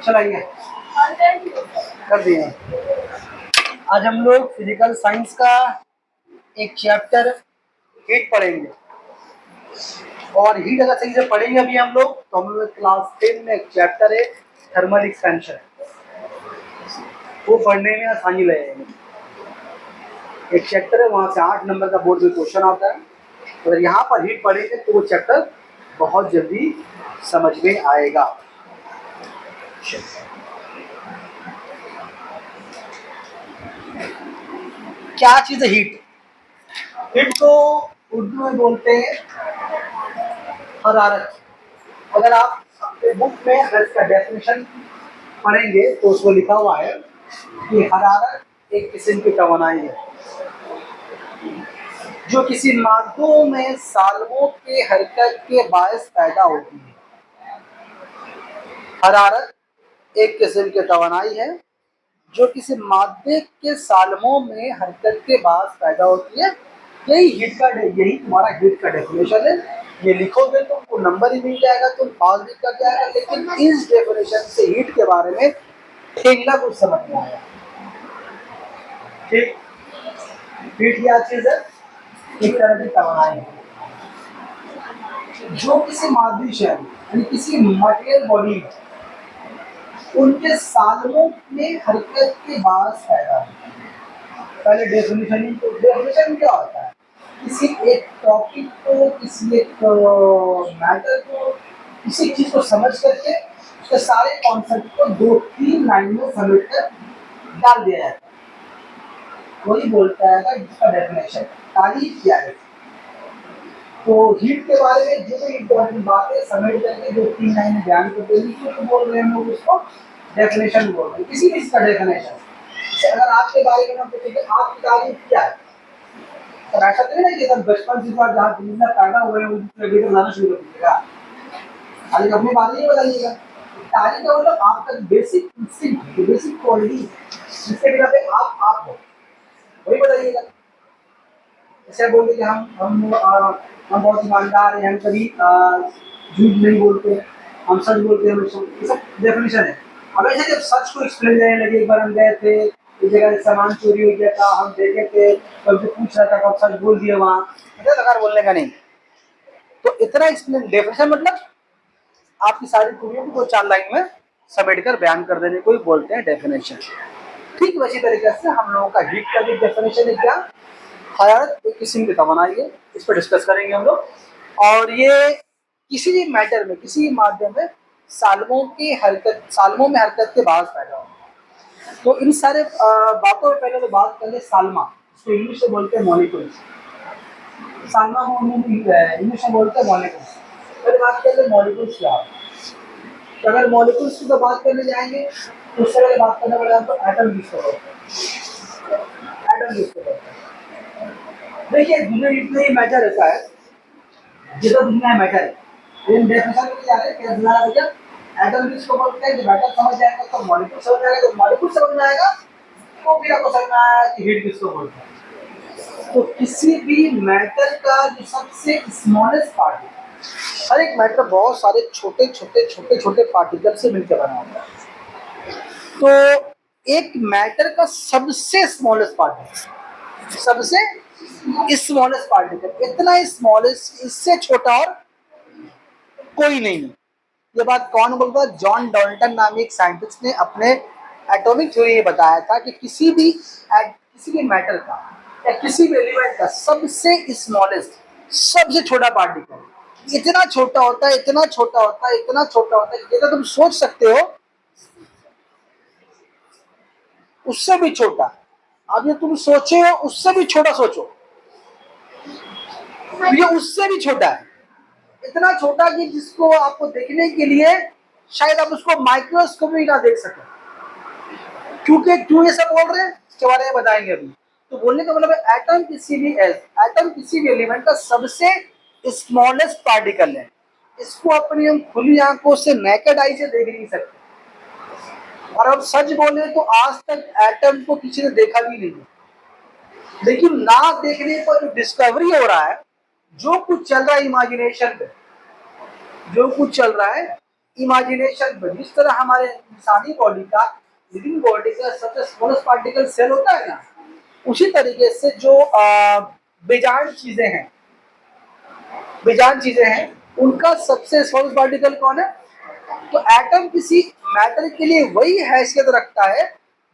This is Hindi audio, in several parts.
चलाइए कर दिए। आज हम लोग फिजिकल साइंस का एक चैप्टर हीट पढ़ेंगे, और हीट अगर सही से पढ़ेंगे अभी हम लोग तो हम लोग क्लास 10 में एक चैप्टर है थर्मल एक्सपेंशन, वो पढ़ने में आसानी लगेगी। एक चैप्टर है, वहाँ से 8 नंबर का बोर्ड में क्वेश्चन आता है। अगर यहाँ पर हीट पढ़ेंगे तो वो चैप्टर बहुत जल्दी समझ में आएगा। क्या चीज़ है हीट? हीट को उर्दू में बोलते हैं हरारत। अगर आप अपने बुक में अगर इसका डेफिनेशन पढ़ेंगे तो उसमें लिखा हुआ है कि हरारत एक किस्म की तवानाई है जो किसी माध्यम में सालमों के हरकत के बायस पैदा होती है। हरारत एक किस्म की तवानाई है जो किसी मादे के सालमों में हरकत के बाद पैदा होती है। यही तुम्हारा हीट का डेफिनेशन है। ये लिखोगे तो तुमको नंबर ही मिल जाएगा, तुम पास भी कर जाएगा। लेकिन इस डेफिनेशन से हीट के बारे में ठेंगना कुछ समझ में आया। ठीक, हीट क्या चीज है? एक तरह की तवानाई है जो किसी मादी शहर यानी किसी मटेरियल बॉडी उनके सालमों में हरकत के बाद पैदा होती है। पहले डेफिनेशन क्या होता है? किसी एक टॉपिक को, किसी एक मैटर को, किसी चीज को समझ करके उसके सारे कॉन्सेप्ट को 2-3 लाइन में समेट कर डाल दिया जाता है। वही बोलता है इसका डेफिनेशन, तारीफ किया है। तो हीट के बारे में जो भी इम्पोर्टेंट बातें समेट करके 2-3 लाइन में बयान कर देंगे तो बोल रहे हैं हम लोग उसको डेफिनेशन बोल रहे हैं। किसी भी इसका डेफिनेशन। अगर आपके बारे में हम पूछेंगे आपकी तारीफ क्या है, तो ऐसा तो नहीं कि सब बचपन से जहाँ दुनिया पैदा हुए हैं उनसे बनाना शुरू कर दीजिएगा। खाली अपने बारे में बताइएगा। तारीफ का मतलब आपका बेसिक इंस्टिंक्ट, बेसिक क्वालिटी जिसके बिना पे आप हो वही बताइएगा। जैसे बोलते कि हम बहुत ईमानदार हैं, हम कभी झूठ नहीं बोलते, हम सच बोलते हैं हमेशा। ये सब डेफिनेशन है। अब ऐसे जब सच को एक्सप्लेन करने लगे, एक बार हम गए थे एक जगह सामान चोरी हो गया था, हम देखे थे कभी पूछ रहा था कब सच बोल दिया वहाँ, लगातार बोलने का नहीं। तो इतना एक्सप्लेन डेफिनेशन मतलब आपकी सारी चीजों को 2-4 लाइन में समेट कर बयान कर देने को ही बोलते हैं डेफिनेशन। ठीक वैसी तरीके से हम लोगों का हीट का भी डेफिनेशन है क्या? हरारत एक किस्म की तवानाई है। इस पर डिस्कस करेंगे हम लोग। और ये किसी भी मैटर में, किसी भी माध्यम में सालमों में हरकत के बाद पैदा हो। तो इन सारे बातों में पहले तो बात कर ले सालमा, इसको इंग्लिश में बोलते हैं मॉलिक्यूल्स। सालमा को इंग्लिश में बोलते हैं मॉलिक्यूल्स। पहले बात कर ले मॉलिक्यूल्स क्या है। तो अगर मॉलिक्यूल्स की तो बात करने जाएंगे तो उससे पहले बात करने वाले तो एटम किसको बोलते हैं। एटम किसको बोलते हैं? देखिए दुनिया इतना ही मैटर रहता है जितना दुनिया मैटर है। लेकिन डेफिनेशन में क्या है क्या दुनिया भैया एटम किसको बोलते हैं? जब एटम समझ जाएगा तो मॉलिक्यूल समझ आएगा, तो मॉलिक्यूल समझ में आएगा तो फिर आपको समझ में आया कि हीट किसको बोलते हैं। तो किसी भी मैटर का जो सबसे स्मॉलेस्ट पार्ट है, हर एक मैटर बहुत सारे छोटे पार्टिकल से मिलकर बना होता है। तो एक मैटर का सबसे स्मॉलेस्ट पार्टिकल, सबसे स्मॉलेस्ट पार्टिकल, इतना स्मॉलेस्ट, इससे छोटा और कोई नहीं है। ये बात कौन बोलता है? जॉन डाल्टन नामी एक साइंटिस्ट ने अपने एटॉमिक थ्योरी में बताया था कि किसी भी मैटर का या किसी भी एलिमेंट का सबसे स्मॉलेस्ट, सबसे छोटा पार्टिकल इतना छोटा होता है, इतना छोटा होता है, इतना छोटा होता है कि तुम सोच सकते हो उससे भी छोटा। अब ये तुम सोचे हो उससे भी छोटा सोचो, ये उससे भी छोटा है। इतना छोटा कि जिसको आपको देखने के लिए शायद आप उसको माइक्रोस्कोप में ना देख सके। क्यों ये सब बोल रहे हैं इसके बारे में बताएंगे अभी। तो बोलने का मतलब है एटम किसी भी एलिमेंट का सबसे स्मॉलेस्ट पार्टिकल है। इसको अपनी हम खुली आंखों से नेकेड आई से देख नहीं सकते, और अब सच बोले तो आज तक एटम को किसी ने देखा भी नहीं है। लेकिन ना देखने पर जो डिस्कवरी हो रहा है, जो कुछ चल रहा है इमेजिनेशन पे, जो कुछ चल रहा है इमेजिनेशन पे, जिस तरह हमारे इंसानी बॉडी का, लिविंग बॉडी का सबसे स्मॉलेस्ट पार्टिकल सेल होता है ना, उसी तरीके से जो बेजान चीजें हैं, बेजान चीजें हैं, उनका सबसे स्मॉलेस्ट पार्टिकल कौन है? तो एटम किसी मैटर के लिए वही हैसियत रखता है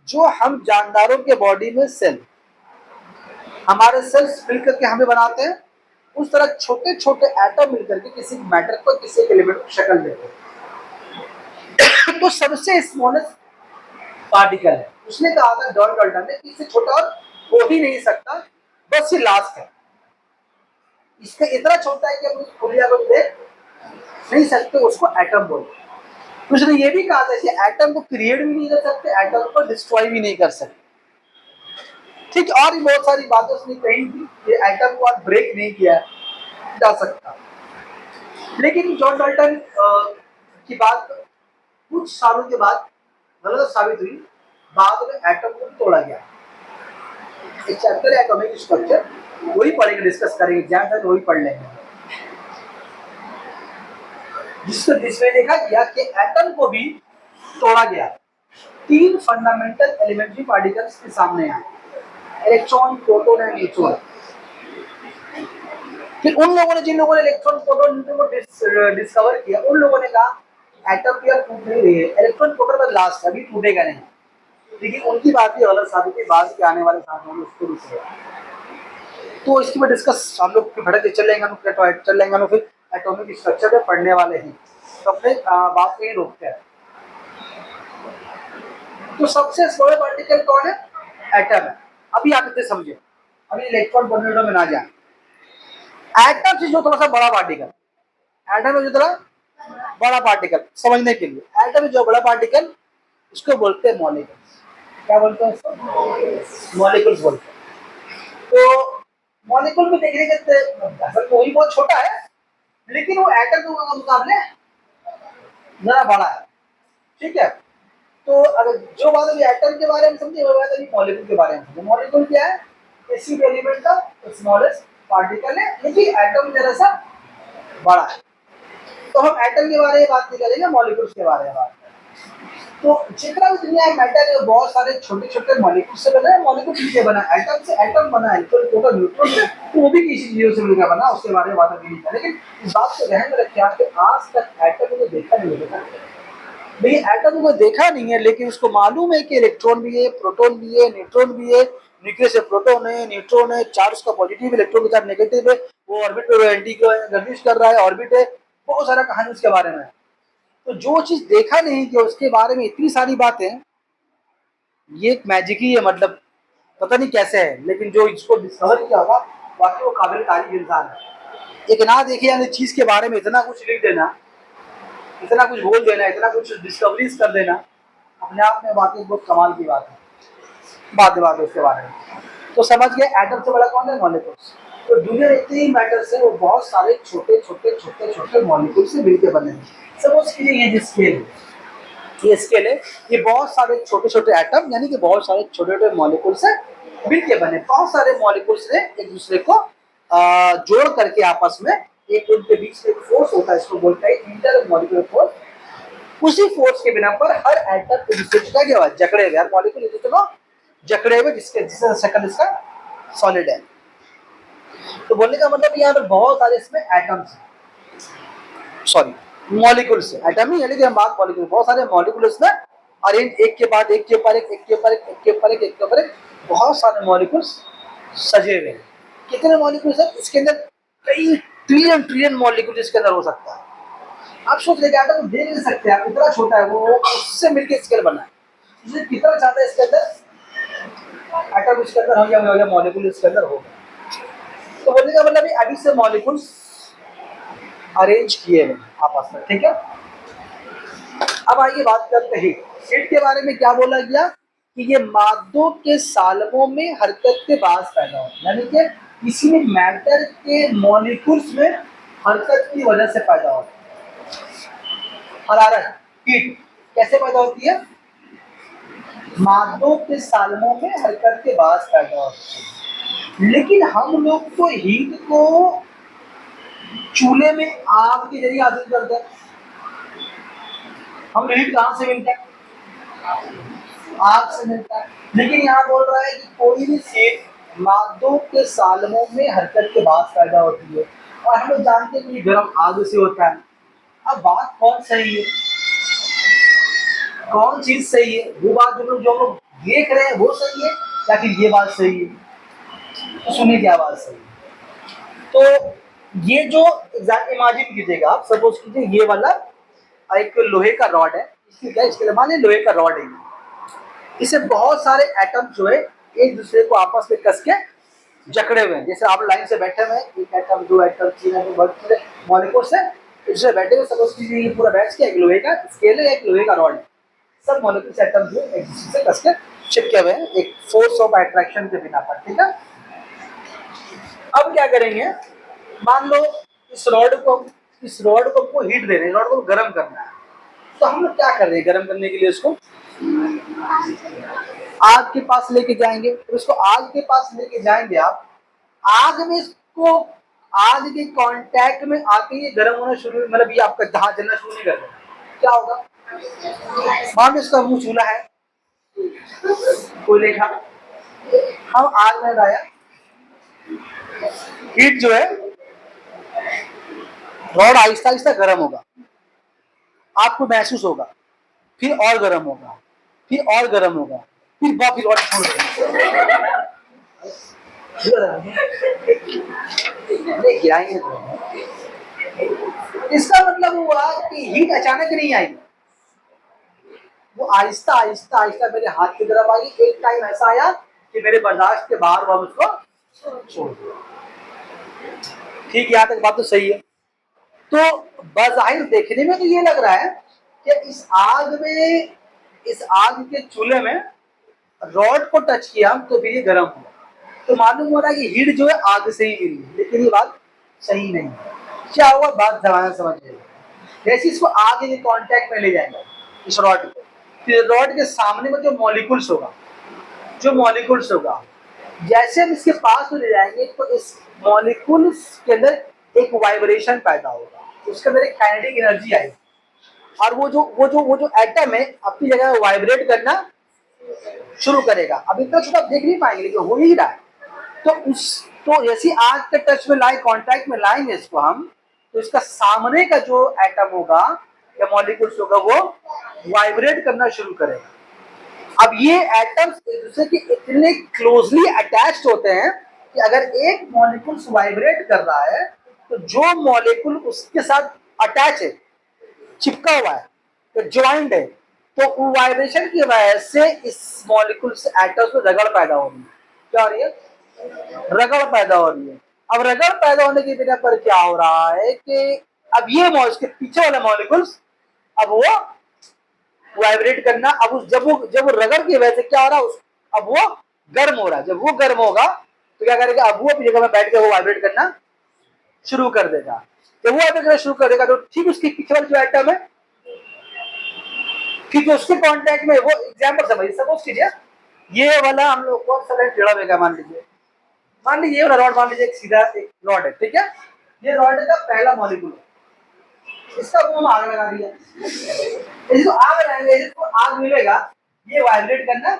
जो हम जानदारों के बॉडी में सेल, हमारे सेल्स मिलकर के हमें बनाते हैं, उस तरह छोटे छोटे एटम मिलकर के किसी मैटर को, किसी एलिमेंट को शक्ल देते हैं। तो सबसे स्मॉलेस्ट पार्टिकल है, उसने कहा था जॉन डाल्टन ने, इससे छोटा और हो ही नहीं सकता, बस ये लास्ट है। इसका इतना छोटा है कि हम उसको खुली आंखों से देख नहीं सकते, उसको एटम बोलते हैं। उसने ये भी कहा था कि एटम को क्रिएट भी नहीं कर सकते, एटम को डिस्ट्रॉय भी नहीं कर सकते। ठीक, और भी बहुत सारी बातें उसने कही थी कि एटम को आज ब्रेक नहीं किया जा सकता। लेकिन जॉन डाल्टन की बात कुछ सालों के बाद गलत साबित हुई, बाद में एटम को तोड़ा गया। एक चैप्टर है एटॉमिक स्ट्रक्चर, वही पढ़ेंगे, डिस्कस करेंगे, एग्जाम में वही पढ़ लेंगे, जिसमें देखा गया कि एटम को भी तोड़ा गया। 3 फंडामेंटल एलिमेंट्री पार्टिकल्स के सामने आए, इलेक्ट्रॉन, प्रोटॉन एंड न्यूट्रॉन। फिर उन लोगों ने, जिन लोगों ने इलेक्ट्रॉन, प्रोटॉन, न्यूट्रॉन को डिस्कवर किया, उन लोगों ने कहा एटम भी अब टूट नहीं रही है, इलेक्ट्रॉन, प्रोटॉन बस लास्ट है, अभी टूटेगा नहीं। लेकिन उनकी बात भी गलत साबित हुई, बाद के आने वाले सालों में उसको भी। तो इसके बाद डिस्कस हम लोग भटक के चल लेंगे, हम फिर एटॉमिक स्ट्रक्चर पे पढ़ने वाले हैं, तो अपने बात को ही रोकते हैं। तो सबसे स्मॉल पार्टिकल कौन है? एटम है। अभी आप इतने समझे, अभी इलेक्ट्रॉन प्रोटॉन में ना जाए। एटम से जो थोड़ा सा बड़ा पार्टिकल, एटम में जो थोड़ा बड़ा पार्टिकल, समझने के लिए, एटम में जो बड़ा पार्टिकल, उसको बोलते हैं मॉलिक्यूल्स। क्या बोलते हैं उसको? मॉलिक्यूल्स बोलते हैं। तो मॉलिक्यूल में देखने के असल में वही बहुत छोटा है, लेकिन वो एटम के मुकाबले जरा बड़ा है। ठीक है, तो अगर जो बात अभी एटम के बारे में समझे, वो बात अभी मॉलिक्यूल के बारे में समझे। मॉलिक्यूल क्या है? किसी एलिमेंट का स्मॉलेस्ट पार्टिकल है, लेकिन एटम जरा सा बड़ा है। तो हम एटम के बारे में बात नहीं करेंगे, मॉलिक्यूल्स के बारे में बात करेंगे। तो जितना भी दुनिया में मैटर है, बहुत सारे छोटे छोटे मॉलिक्यूल से बना है। मॉलिक्यूल किससे बना? एटम से। एटम बना है प्रोटॉन, न्यूट्रॉन से, तो वो भी किसी चीजों से मिलकर बना, उसके बारे में बात अभी नहीं करें। लेकिन इस बात को ध्यान में रखिए कि आज तक एटम को देखा नहीं है। लेकिन एटम को देखा नहीं है, लेकिन उसको मालूम है कि इलेक्ट्रॉन भी है, प्रोटॉन भी है, न्यूट्रॉन भी है, न्यूक्लियस से प्रोटॉन है, न्यूट्रॉन है, चार्ज उसका पॉजिटिव, इलेक्ट्रॉन के साथ नेगेटिव है, वो ऑर्बिट पे एंटी गर्दिश कर रहा है, ऑर्बिट है, बहुत सारा कहानी उसके बारे में है। तो जो चीज देखा नहीं कि उसके बारे में इतनी सारी बातें, ये एक मैजिक ही है, मतलब पता नहीं कैसे है, लेकिन जो इसको डिस्कवर किया होगा वाकई वो काबिल तारीफ इंसान है। एक ना देखी जाने चीज के बारे में इतना कुछ लिख देना, इतना कुछ बोल देना, इतना कुछ डिस्कवरीज कर देना, अपने आप में वाकई बहुत कमाल की बात है। बात उसके बारे में तो समझ गए। एटम से बड़ा कौन है? मॉलिक्यूल्स। तो दुनिया में इतने ही मैटर्स है, वो बहुत सारे छोटे छोटे छोटे छोटे मॉलिक्यूल से मिलकर बने हैं। सपोज कीजिए ये जो स्केल है, ये स्केल है, ये बहुत सारे छोटे छोटे एटम, यानी कि बहुत सारे छोटे छोटे मॉलिक्यूल से मिलके बने। बहुत सारे मॉलिक्यूल्स ने एक दूसरे को जोड़ करके आपस में एक उनके बीच में फोर्स होता है, इसको बोलते हैं इंटर मॉलिक्यूलर फोर्स। उसी फोर्स के बिना पर हर एटम एक दूसरे को क्या हुआ? जकड़े हुए, हर मॉलिक्यूल एक दूसरे को जकड़े हुए, जिससे शक्ल इसका सॉलिड है। तो बोलने का मतलब यहाँ पर बहुत सारे इसमें एटम्स, सॉरी मॉलिक्यूल्स है, एटम ही है, लेकिन हम बात मॉलिक्यूल, बहुत सारे मॉलिक्यूल्स में अरेंज, एक के बाद एक के ऊपर एक, एक के ऊपर एक, एक के ऊपर एक, एक के ऊपर एक, बहुत सारे मॉलिक्यूल्स सजे हुए हैं। कितने मॉलिक्यूल्स है इसके अंदर? कई ट्रिलियन ट्रिलियन मॉलिक्यूल इसके अंदर हो सकता है। आप सोच लेंगे एटम देख नहीं सकते आप, इतना छोटा है वो, उससे मिलकर स्केल बना है। इसलिए कितना ज्यादा इसके अंदर एटम इसके अंदर हो गया, मॉलिक्यूल इसके अंदर हो गया। तो बोलने का मतलब अभी से मॉलिक्यूल्स अरेंज किए हैं आपस में। ठीक है, अब आइए बात करते हैं हीट के बारे में। क्या बोला गया कि ये मादों के सालमों में हरकत के बाद पैदा हो, यानी कि किसी मैटर के मॉलिक्यूल्स में हरकत की वजह से पैदा हो। हरारत, हीट कैसे पैदा होती है? मादों के सालमों में हरकत के बाद पैदा होती है। लेकिन हम लोग तो हीट को चूल्हे में आग के जरिए हासिल करते हैं। हम हीट कहाँ से मिलता है? आग से मिलता है। लेकिन यहाँ बोल रहा है कि कोई भी चीज मादों के सालमों में हरकत के बाद पैदा होती है, और हम लोग जानते हैं कि गर्म आग से होता है। अब बात कौन सही है, कौन चीज सही है? वो बात जो हम लोग देख रहे हैं वो सही है, या फिर ये बात सही है? तो सुनिए क्या बात सही है। तो ये जो इमेजिन कीजिएगा आप, सपोज कीजिए ये वाला एक लोहे का रॉड है, इसकी क्या इसके मान लीजिए लोहे का रॉड है, इसे बहुत सारे एटम जो है एक दूसरे को आपस में कस के जकड़े हुए हैं। जैसे आप लाइन से बैठे हुए हैं, एक एटम, दो एटम, तीन एटम, बहुत सारे मॉलिक्यूल्स है, इससे बैठे हुए। सपोज कीजिए ये पूरा बैठ के एक लोहे का स्केल है, एक लोहे का रॉड है, सब मॉलिक्यूल्स एटम जो एक दूसरे से कस के चिपके हुए हैं एक फोर्स ऑफ अट्रैक्शन के बिना पर, ठीक है। अब क्या करेंगे, मान लो इस रॉड को हमको हीट दे रहे हैं, रॉड को गर्म करना है, तो हम लोग क्या कर रहे हैं? गर्म करने के लिए उसको आग के पास लेके जाएंगे। तो इसको आग के पास लेके जाएंगे आप, आग में इसको आग के कांटेक्ट में आके ये गर्म होना शुरू, मतलब ये आपका जहां जलना शुरू नहीं कर देगा, क्या होगा? मान लो इसका मुंह चूल्हा है, कोयले का, हम आग में लाया, हीट जो है रॉड आहिस्ता आहिस्ता गर्म होगा, आपको महसूस होगा, फिर और गर्म होगा, फिर और गर्म होगा, फिर और छोड़ देगा। गिराएंगे इसका मतलब हुआ कि हीट अचानक नहीं आई, वो आहिस्ता आहिस्ता आहिस्ता मेरे हाथ की तरफ आई। एक टाइम ऐसा आया कि मेरे बर्दाश्त के बाहर हुआ, उसको छोड़ दिया। ठीक, यहाँ तक बात तो सही है। तो बज़ाहिर देखने में तो ये लग रहा है कि इस आग के चूल्हे में रॉड को टच किया तो फिर ये गर्म हुआ, तो मालूम हो रहा है कि हीट जो है आग से ही मिली है। लेकिन ये बात सही नहीं है। क्या हुआ, बात जमाना समझिए। जैसे इसको आग के कांटेक्ट में ले जाएंगे इस रॉड को, फिर रॉड के सामने में जो मॉलिक्यूल्स होगा, जैसे हम इसके पास ले जाएंगे तो इस मॉलिक्यूल्स के अंदर एक वाइब्रेशन पैदा होगा, उसके अंदर एक काइनेटिक एनर्जी आएगी, और वो जो एटम है अपनी जगह वाइब्रेट करना शुरू करेगा। अभी तक तो आप देख नहीं पाएंगे, लेकिन हो ही रहा है। तो जैसे आग के टच में लाए, कांटेक्ट में लाएंगे इसको हम, तो इसका सामने का जो एटम होगा या मॉलिक्यूल्स होगा वो वाइब्रेट करना शुरू करेगा। अब ये एटम्स एक दूसरे के इतने क्लोजली अटैच्ड होते हैं कि अगर एक मॉलिक्यूल वाइब्रेट कर रहा है तो जो मॉलिक्यूल उसके साथ अटैच है, चिपका हुआ है, तो ज्वाइंट है, तो वाइब्रेशन की वजह से इस मॉलिक्यूल से एटम्स में रगड़ पैदा हो रही है। क्या हो रही है? रगड़ पैदा हो रही है। अब रगड़ पैदा होने की बिना पर क्या हो रहा है कि अब ये इसके पीछे वाले मॉलिक्यूल्स अब वो वाइब्रेट करना, अब जब वो रगड़ की वजह से क्या हो रहा है, अब वो गर्म हो रहा है। जब वो गर्म होगा तो क्या करेगा, अब वो अपनी जगह में बैठ के वो वाइब्रेट करना शुरू कर देगा। जब वो वाइब्रेट करना शुरू कर देगा तो ठीक उसके पीछे वाला जो एटम है, ठीक है, उसके कांटेक्ट में वो एग्जांपल समझिए, सपोज कीजिए ये वाला हम लोग कौन सा लाइन टेढ़ा होगा, मान लीजिए ये वाला रॉड, मान लीजिए एक सीधा एक रॉड है, ठीक है, ये रॉड का पहला मॉलिक्यूल है, इसका वो हम आग लगा दिया, इसको आग लगाएंगे, इसको आग मिलेगा, ये वाइब्रेट करना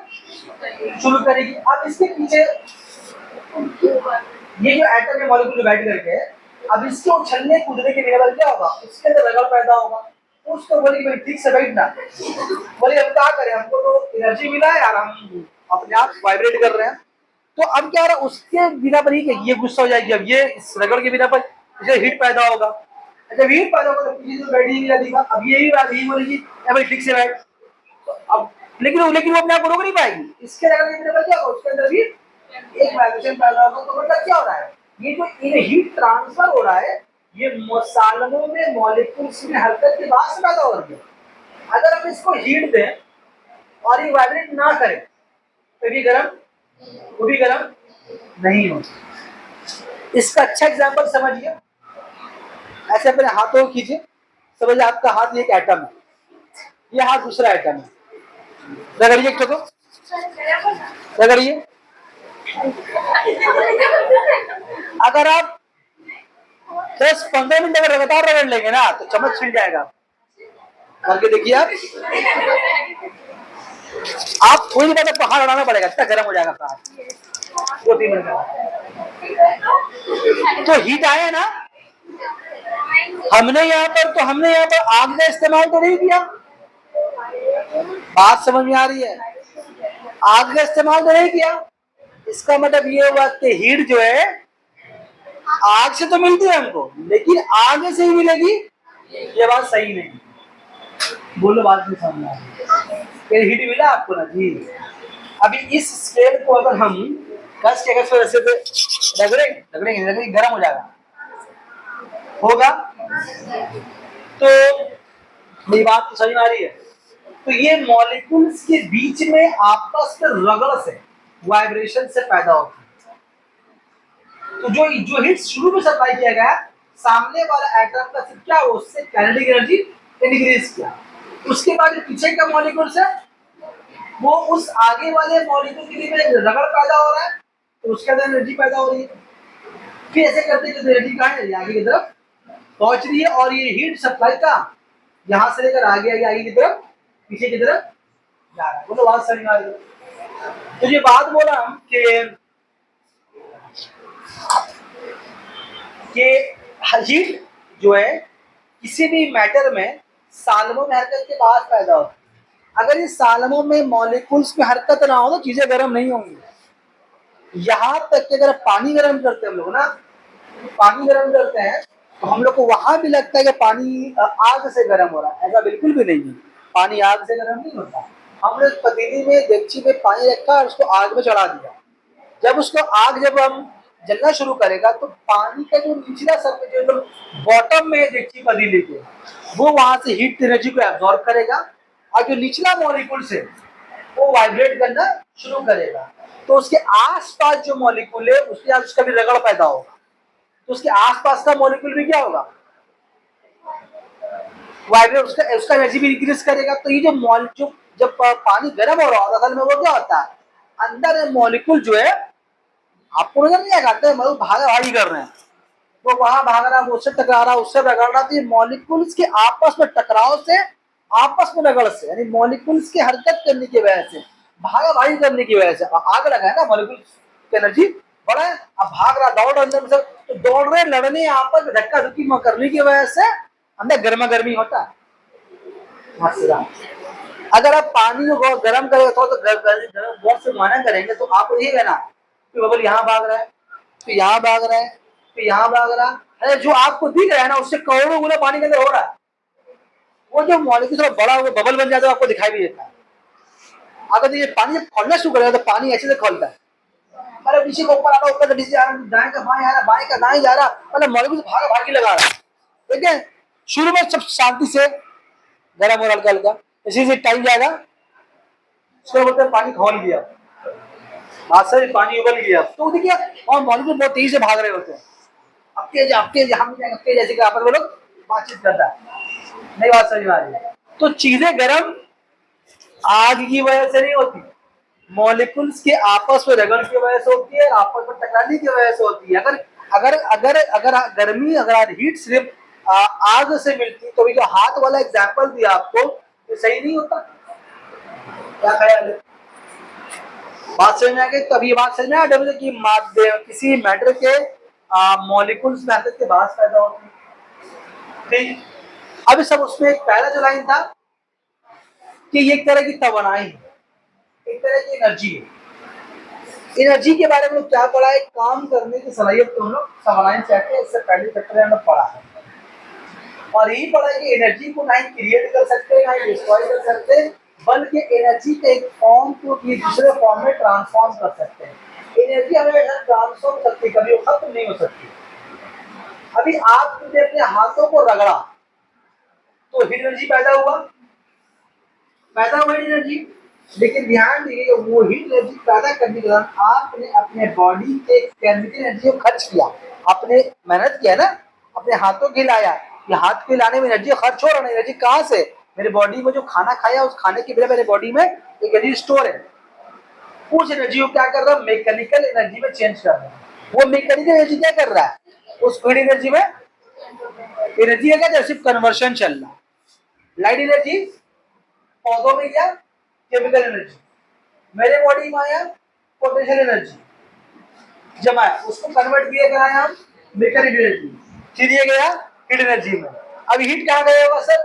शुरू करेगी। अब इसके पीछे ये जो एटम है मॉलिक्यूल बैठ करके, अब इसके उछलने कूदने के बिना क्या होगा, इसके अंदर रगड़ पैदा होगा। तो उसको बोले कि भाई ठीक से बैठना, बोले हम क्या करें, हमको तो एनर्जी मिला है यार, हम अपने आप वाइब्रेट कर रहे हैं। तो अब क्या हो रहा है, उसके बिना पर ही कि ये गुस्सा हो जाएगी, अब ये इस रगड़ के बिना पर इसे हीट पैदा होगा। जब हीट पैदा होगा तो पीछे बैठ ही नहीं जाएगा, अब यही बात यही बोलेगी भाई ठीक से बैठ। तो अब लेकिन वो अपने आप को रोक नहीं पाएगी, इसके रगड़ के बिना पर क्या होगा, उसके अंदर भी एक वाइब्रेशन पैदा होगा। तो मतलब क्या हो रहा है, ये जो हीट ट्रांसफर हो रहा है ये सालमों में मॉलिक्यूल्स में हरकत के बाद से पैदा हो रही है। अगर हम इसको हीट दें और ये वाइब्रेट ना करें तो भी गर्म, वो भी गर्म नहीं होता। इसका अच्छा एग्जांपल समझिए, ऐसे अपने हाथों को कीजिए, समझिए आपका हाथ एक एटम है, ये हाथ दूसरा एटम है। रगड़िए एक को, रगड़िए। अगर आप 10-15 मिनट अगर लगातार रगड़ लेंगे ना तो चम्मच छिल जाएगा। करके देखिए आप कोई नहीं पता, पहाड़ उड़ाना पड़ेगा, इतना गर्म हो जाएगा पहाड़। 2-3 मिनट तो हीट आया ना। हमने यहाँ पर आग का इस्तेमाल तो नहीं किया, बात समझ में आ रही है? आग का इस्तेमाल तो नहीं किया। इसका मतलब ये हुआ कि हीट जो है आग से तो मिलती है हमको, लेकिन आग से ही मिलेगी, ये बात सही नहीं। बोलो, बात नहीं समझ में आ रही? हीट मिला आपको ना जी। अभी इस स्केल को अगर हम कस के ऐसे रगड़ेंगे गर्म हो जाएगा, होगा। तो मेरी बात तो समझ में आ रही है? तो ये मॉलिक्यूल्स के बीच में आपस में रगड़ से, वाइब्रेशन से पैदा होती है। तो जो हीट शुरू में सप्लाई किया गया, सामने वाला एटम का क्या उससे काइनेटिक एनर्जी इंक्रीज किया। उसके बाद जो पीछे का मॉलिक्यूल्स है वो उस आगे वाले मॉलिक्यूल के लिए रगड़ पैदा हो रहा है, तो उसके अंदर एनर्जी पैदा हो रही है। फिर ऐसे करते करते एनर्जी कहाँ है, आगे की तरफ पहुंच रही है। और ये हीट सप्लाई का यहाँ से लेकर आगे की तरफ, पीछे की तरफ जा रहा है। बोलो, बात समझ में आ रही है? तो ये बात बोला हम कि हीट जो है किसी भी मैटर में सालमों में हरकत के बाद पैदा होती है। अगर इस सालमों में मॉलिक्यूल्स में हरकत ना हो तो चीजें गर्म नहीं होंगी। यहाँ तक कि अगर पानी गर्म करते हैं हम लोग ना, पानी गर्म करते हैं तो हम लोग को वहां भी लगता है कि पानी आग से गर्म हो रहा है। ऐसा बिल्कुल भी नहीं है, पानी आग से गर्म नहीं होता। हमने पतीली में, डेगची में पानी रखा और उसको आग में चढ़ा दिया। जब हम जलना शुरू करेगा तो पानी का जो निचला सरफेस, जो बॉटम में डेगची पतीली के, वो वहां से हीट एनर्जी को एब्जॉर्ब करेगा और जो निचला मॉलिक्यूल से वो वाइब्रेट करना शुरू करेगा। तो उसके आसपास जो मॉलिक्यूल है उसके साथ उसका भी रगड़ पैदा होगा, तो उसके आसपास का मॉलिक्यूल भी क्या होगा, वाइब्रेट, उसका एनर्जी भी इंक्रीज करेगा। तो ये जो मॉलिक्यूल, जब पानी गर्म हो रहा होता है असल में वो क्या होता है, अंदर मॉलिक्यूल जो है आपको नजर नहीं आएगा, मतलब भागा भागी कर रहे हैं, वो वहां भाग रहा है, उससे टकरा रहा है, उससे रगड़ रहा। तो ये मॉलिक्यूल्स के आपस में टकराव से, आपस में रगड़ से, यानी मॉलिक्यूल्स की हरकत करने की वजह से, भागा भागी करने की वजह से, आग लगा है ना, मॉलिक्यूल की एनर्जी बड़ा है, अब भाग रहा, दौड़ अंदर से, तो दौड़ रहे, लड़ने, आपस में धक्का धुक्की करने की वजह से अंदर गर्मा गर्मी होता है। अगर आप पानी को गर्म करेंगे तो गैस से मुआयना करेंगे तो आपको यही कहना कि बबल यहाँ भाग रहा है, तो यहाँ भाग रहा है, तो यहाँ भाग रहा है। अरे जो आपको दिख रहा है ना उससे करोड़ों गुना पानी के अंदर हो रहा है। वो जो मॉलिक्यूल थोड़ा बड़ा हुआ बबल बन जाता है आपको दिखाई भी देता है। अगर ये पानी जब खोलना शुरू करेगा तो पानी ऐसे से खोलता है, अरे नीचे को ऊपर आ रहा, ऊपर नीचे आ रहा, दाएं का बाएं आ रहा, बाएं का दाएं जा रहा, मतलब मॉलिक्यूल भागा भागी लगा रहा है। ठीक है, शुरू में सब शांति से गर्म हो हल्का हल्का, इसी से टाइम जाएगा, उसको बोलते हैं पानी खोल दिया, बात से पानी उबल गया, तो देखिए और मॉलिक्यूल बहुत तेजी से भाग रहे होते हैं, आपके जैसे आपस में लोग बातचीत करता है। नहीं, बात समझ में आ रही है? तो चीजें गर्म आग की वजह से नहीं होती, मॉलिक्यूल्स के आपस में रगड़ की वजह से होती है, आपस में टकराने की वजह से होती है। अगर अगर अगर अगर गर्मी, अगर हीट सिर्फ आग से मिलती तो जो हाथ वाला एग्जांपल दिया आपको, तो सही नहीं होता। क्या ख्याल है? बात समझ में आ गई? तो अभी बात समझ में आ गई कि किसी मैटर के मॉलिक्यूल्स में हरकत के बाद पैदा होती है। ठीक, अभी सब उसमें एक पहला जो लाइन था कि ये एक तरह की तवानाई है, एक तरह की एनर्जी है। एनर्जी के बारे में क्या पढ़ा है, काम करने की सलाहियत को हम लोग तवानाई कहते हैं। इससे पहले चैप्टर में हमने पढ़ा है और यही पढ़ा है कि एनर्जी को ना ही क्रिएट कर सकते, ना ही डिस्ट्रॉय कर सकते, बल्कि एनर्जी के एक फॉर्म को दूसरे फॉर्म में ट्रांसफॉर्म कर सकते हैं। एनर्जी हमेशा ट्रांसफॉर्म सकती, कभी वो खत्म नहीं हो सकती। अभी आपने अपने हाथों को रगड़ा तो हीट एनर्जी पैदा हुआ एनर्जी, लेकिन ध्यान दीजिए वो हीट एनर्जी पैदा करने के दौरान आपने अपने बॉडी के केमिकल एनर्जी को खर्च किया, आपने मेहनत किया ना, अपने हाथों को हिलाया, ये हाथ पे लाने में एनर्जी खर्च हो रहा है, एनर्जी कहाँ से? मेरे बॉडी में जो खाना खाया उस खाने के बिना मेरे बॉडी में एक एनर्जी स्टोर है, उस एनर्जी को क्या कर रहा है? मैकेनिकल एनर्जी में चेंज कर रहा है। वो मैकेनिकल एनर्जी क्या कर रहा है? उस फीड एनर्जी में एनर्जी है क्या? सिर्फ कन्वर्शन चल रहा है। लाइट एनर्जी पौधों में गया केमिकल एनर्जी, मेरे बॉडी में आया पोटेंशियल एनर्जी जमा है, उसको कन्वर्ट किया कराया हम मैकेनिकल एनर्जी, फिर ये गया हीट एनर्जी में। अब हीट कहाँ गया होगा सर?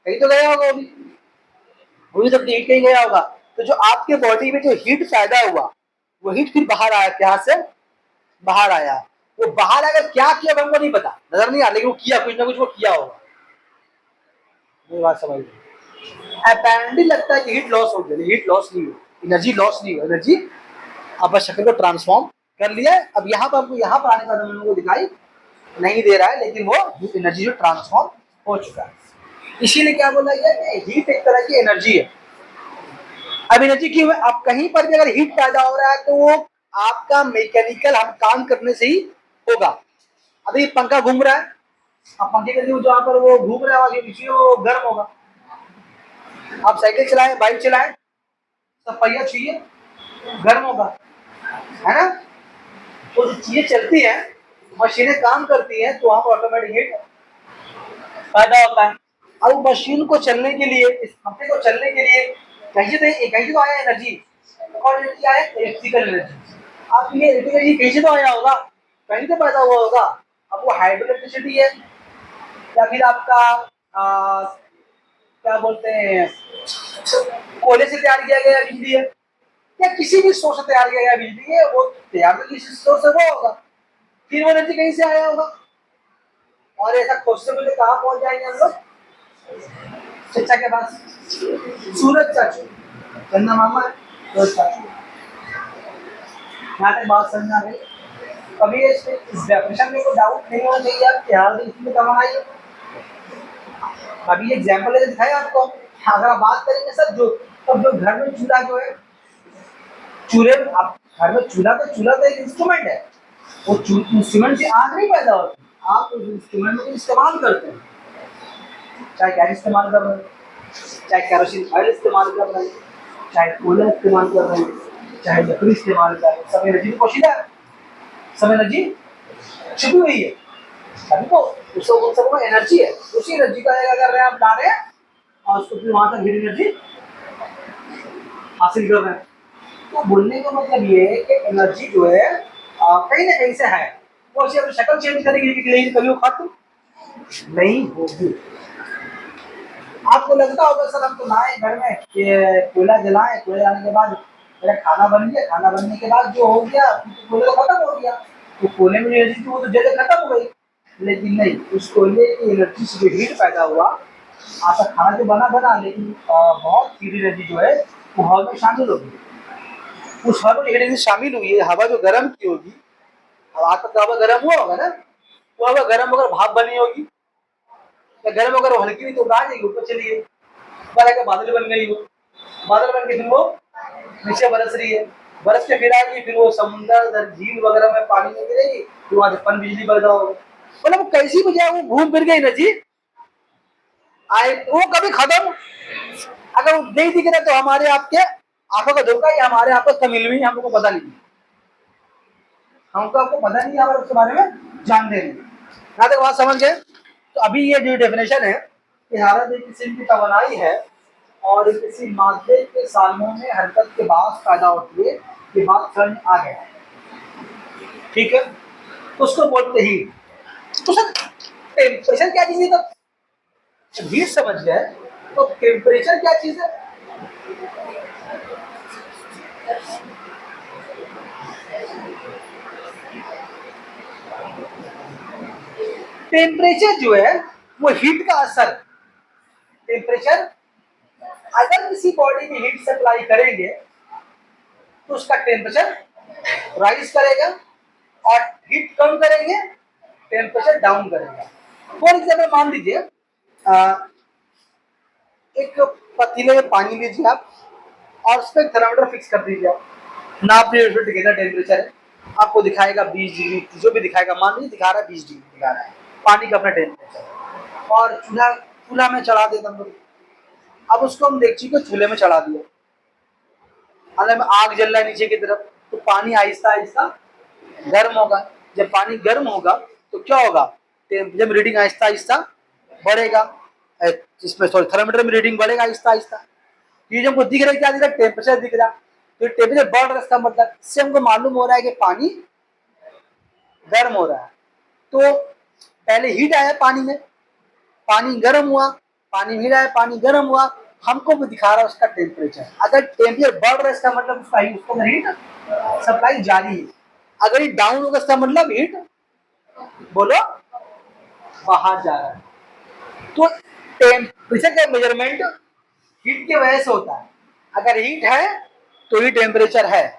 कहीं तो गया होगा, वो भी तो हीट कहीं गया होगा। तो जो आपके बॉडी में जो हीट पैदा हुआ वो हीट फिर बाहर आया, क्या से बाहर आया। वो बाहर आकर क्या किया हमको नहीं पता, नजर नहीं आ, लेकिन वो किया कुछ ना कुछ वो किया होगा। ये बात समझ अपेरेंटली लगता है कि हीट लॉस हो गया, हीट लॉस नहीं हुआ, एनर्जी लॉस नहीं हुआ, एनर्जी अब शक्ल को ट्रांसफॉर्म कर लिया है। अब यहाँ पर हमको यहाँ पर आने का हम लोगों को दिखाई नहीं दे रहा है, लेकिन वो एनर्जी जो ट्रांसफॉर्म हो चुका है। इसीलिए क्या बोला गया कि हीट एक तरह की एनर्जी है। अब एनर्जी क्यों है? अब कहीं पर भी अगर हीट पैदा हो रहा है तो वो आपका मैकेनिकल हम काम करने से ही होगा। अभी पंखा घूम रहा है, अब पंखे के लिए जहाँ पर वो घूम रहा है वो गर्म होगा। आप साइकिल चलाएं, बाइक चलाएं, सब पहिया छुइए, गर्म होगा, है ना? तो जो चीजें चलती हैं, मशीनें काम करती हैं, तो वहां पर ऑटोमेटिक हीट पैदा होता है। अब मशीन को चलने के लिए, इस पंखे को चलने के लिए कहीं तो आया एनर्जी, कौन एनर्जी आया? Electrical energy. अब ये इलेक्ट्रिकल एनर्जी कहीं से तो आया होगा, कहीं तो पैदा हुआ होगा। अब वो हाइड्रो इलेक्ट्रिसिटी है या फिर आपका क्या बोलते हैं कोयले से तैयार किया गया बिजली है, या किसी भी सोर्स से तैयार किया गया बिजली है, वो तैयार तो किसी सोर्स से वो होगा, फिर वो एनर्जी कहीं से आया होगा। और ऐसा क्वेश्चन मुझे कहाँ पहुंच जाएंगे हम लोग? शिक्षा के पास सूरज चाचू, चंदा मामा, सूरज चाचू। यहाँ तक बात समझ आ गई? कभी इस डेफिनेशन में कोई डाउट नहीं होना चाहिए आप ध्यान इसमें कमाना है। अभी एग्जाम्पल लेकर दिखाया आपको। अगर आप बात करेंगे सर जो तब जो घर में चूल्हा जो है, चूल्हे आप घर में चूल्हा तो एक इंस्ट्रूमेंट है, वो इंस्ट्रूमेंट से आग नहीं पैदा होती, आप उस इंस्ट्रूमेंट को इस्तेमाल करते हैं, चाहे गैस इस्तेमाल कर रहे हैं, चाहे केरोसिन ऑयल इस्तेमाल कर रहे हैं, चाहे कोयला इस्तेमाल कर रहे हैं, चाहे लकड़ी इस्तेमाल कर रहे हैं, सब एनर्जी में पोशीदा है, सब एनर्जी छुपी हुई है। अभी तो उसको सबको एनर्जी है, उसी एनर्जी का क्या कर रहे हैं आप, ला रहे हैं और उसको फिर वहां तक हीट एनर्जी हासिल कर रहे हैं। तो बोलने का मतलब ये है कि एनर्जी जो है कहीं ना कहीं से है, वो ऐसे अपनी शक्ल चेंज करेगी लेकिन कभी वो खत्म नहीं होगी। आपको लगता होगा सर हम तो लाए घर में कोयला जलाए, कोयला जलाने के बाद मेरा खाना बन गया, खाना बनने के बाद जो हो गया कोयला खत्म हो गया, तो कोयले में एनर्जी थी वो तो जल्द खत्म हो गई। लेकिन नहीं, उस कोयले की एनर्जी से जो हीट पैदा हुआ, आपका खाना जो बना, लेकिन बहुत हीट एनर्जी जो है वो हवा में शामिल होगी। उस हवा में हीट एनर्जी शामिल हुई है, हवा जो गर्म की होगी, हवा का हवा गर्म हुआ होगा ना, वो हवा गर्म होकर भाप बनी होगी, या गर्म होकर वो हल्की हुई तो उड़ा जाएगी ऊपर चली गई, बादल बन गई, वो बादल बन के फिर वो नीचे बरस रही है, बरस के फिर आएगी, फिर वो समुद्र झील वगैरह में पानी में गिरेगी, फिर वहां से पन बिजली पैदा होगा। मतलब कैसी बजाय वो घूम फिर गई एनर्जी आए, वो कभी खत्म अगर नहीं दिख रहा तो हमारे आपके आंखों का धोखा, या हमारे आपको तमिल में हमको पता नहीं, हमको आपको पता नहीं, हमारे उसके बारे में जान दे रहे हैं। यहाँ तक बात समझ गए? तो अभी ये जो डेफिनेशन है कि हरारत एक किस्म की तवानाई है और किसी मादे के सालमों में हरकत के बाद पैदा होती है, ये बात समझ आ गया, ठीक है? तो उसको बोलते ही तो सर टेम्परेचर क्या चीज है? तब हीट समझ गए, तो टेम्परेचर क्या चीज है? टेम्परेचर जो है वो हीट का असर, टेम्परेचर अगर किसी बॉडी में हीट सप्लाई करेंगे तो उसका टेम्परेचर राइज करेगा, और हीट कम करेंगे टेम्परेचर डाउन करेगा। फॉर एग्जाम्पल मान लीजिए एक पतीले में पानी लीजिए आप, और उस पर थर्मामीटर फिक्स कर दीजिए आप, नाप लीजिए कितना टेम्परेचर है, आपको दिखाएगा 20 डिग्री, जो भी दिखाएगा, मान लीजिए दिखा रहा है 20 डिग्री दिखा रहा है पानी का अपना टेम्परेचर। और चूल्हा चूल्हा में चढ़ा देता हम लोग। अब उसको हम डेगची को चूल्हे में चढ़ा दिया, अंदर में आग जल रहा है नीचे की तरफ, तो पानी आहिस्ता आहिस्ता गर्म होगा। जब पानी गर्म होगा तो क्या होगा, जब रीडिंग आहिस्ता आहिस्ता बढ़ेगा, इसमें सॉरी थर्मामीटर में रीडिंग बढ़ेगा आहिस्ता आहिस्ता। ये जो हमको दिख रहा है क्या दिख रहा है, टेम्परेचर दिख रहा है। तो टेम्परेचर बढ़ रहा है, इसका मतलब इससे हमको मालूम हो रहा है कि पानी गर्म हो रहा है। तो पहले हीट आया पानी में, पानी गर्म हुआ, पानी हीट आया, पानी गर्म हुआ, हमको भी दिखा रहा है उसका टेम्परेचर। अगर टेम्परेचर बढ़ रहा है इसका मतलब उसका हीट सप्लाई जारी है। अगर ये डाउन होगा इसका मतलब हीट बोलो बाहर जा रहा है। तो टेम्परेचर का मेजरमेंट हीट की वजह से होता है। अगर हीट है तो ही टेम्परेचर है।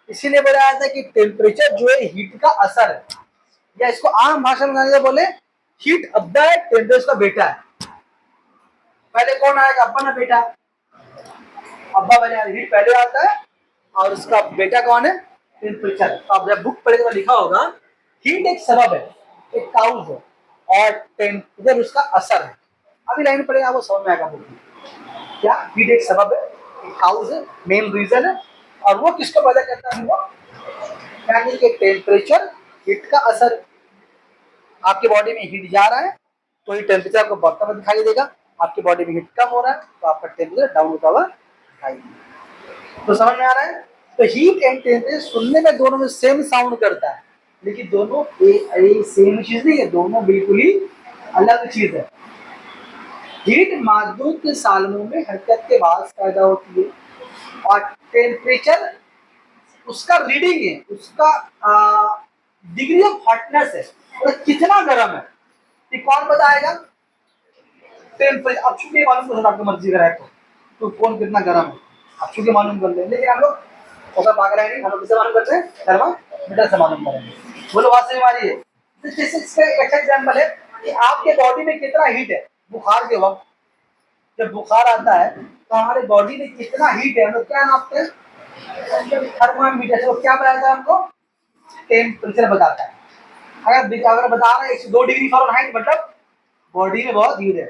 इसीलिए बोला जाता है कि टेम्परेचर जो है हीट का असर है, या इसको आम भाषा में बोले हीट अब्बा है, टेम्परेचर का बेटा है। पहले कौन आएगा, अब्बा ना बेटा? अब्बा बने हीट पहले आता है और उसका बेटा कौन है, टेम्परेचर। तो आप जब बुक पढ़ेगा तो लिखा होगा हीट एक सबब है, एक काउज है, और टेम्परेचर उसका असर है। अभी लाइन पढ़ेगा वो समझ में आएगा बुक में। क्या हीट एक सबब है, एक काउज है, मेन रीजन है, और वो किसको पैदा करता है, वो यानी कि टेम्परेचर हीट का असर। आपकी बॉडी में हीट जा रहा है तो ये टेम्परेचर आपको बढ़ता हुआ दिखाई देगा। आपकी बॉडी में हीट कम हो रहा है तो आपका टेम्परेचर डाउन होता हुआ दिखाई देगा। तो समझ में आ रहा है? तो हीट एंड टेम्परेचर सुनने में दोनों में सेम साउंड करता है, लेकिन दोनों सेम चीज नहीं है, दोनों बिल्कुल ही अलग चीज है। हीट माध्यम के सालनों में हरकत के बाद पैदा होती है, और टेम्परेचर उसका रीडिंग है, उसका डिग्री ऑफ हॉटनेस है, और कितना गर्म है ये कौन बताएगा? टेम्परेचर। अब चूंकि मालूम कर आपको मर्जी का है तो कौन कितना गर्म है आप चूंकि मालूम कर ले, लेकिन हम लोग ऐसा पागल है नहीं, हम लोग किससे मालूम करते हैं, थर्मामीटर से मालूम करेंगे। बोलो बात सही हमारी है। जैसे इसका एक अच्छा एग्जाम्पल है कि आपके बॉडी में कितना हीट है बुखार के वक्त। जब बुखार आता है तो हमारे बॉडी में कितना हीट है हम लोग क्या नापते हैं, थर्मामीटर से। वो क्या बताता है हमको, टेम्परेचर बताता है। अगर बता रहा है 102 डिग्री फ़ारेनहाइट मतलब बॉडी में बहुत हीट है।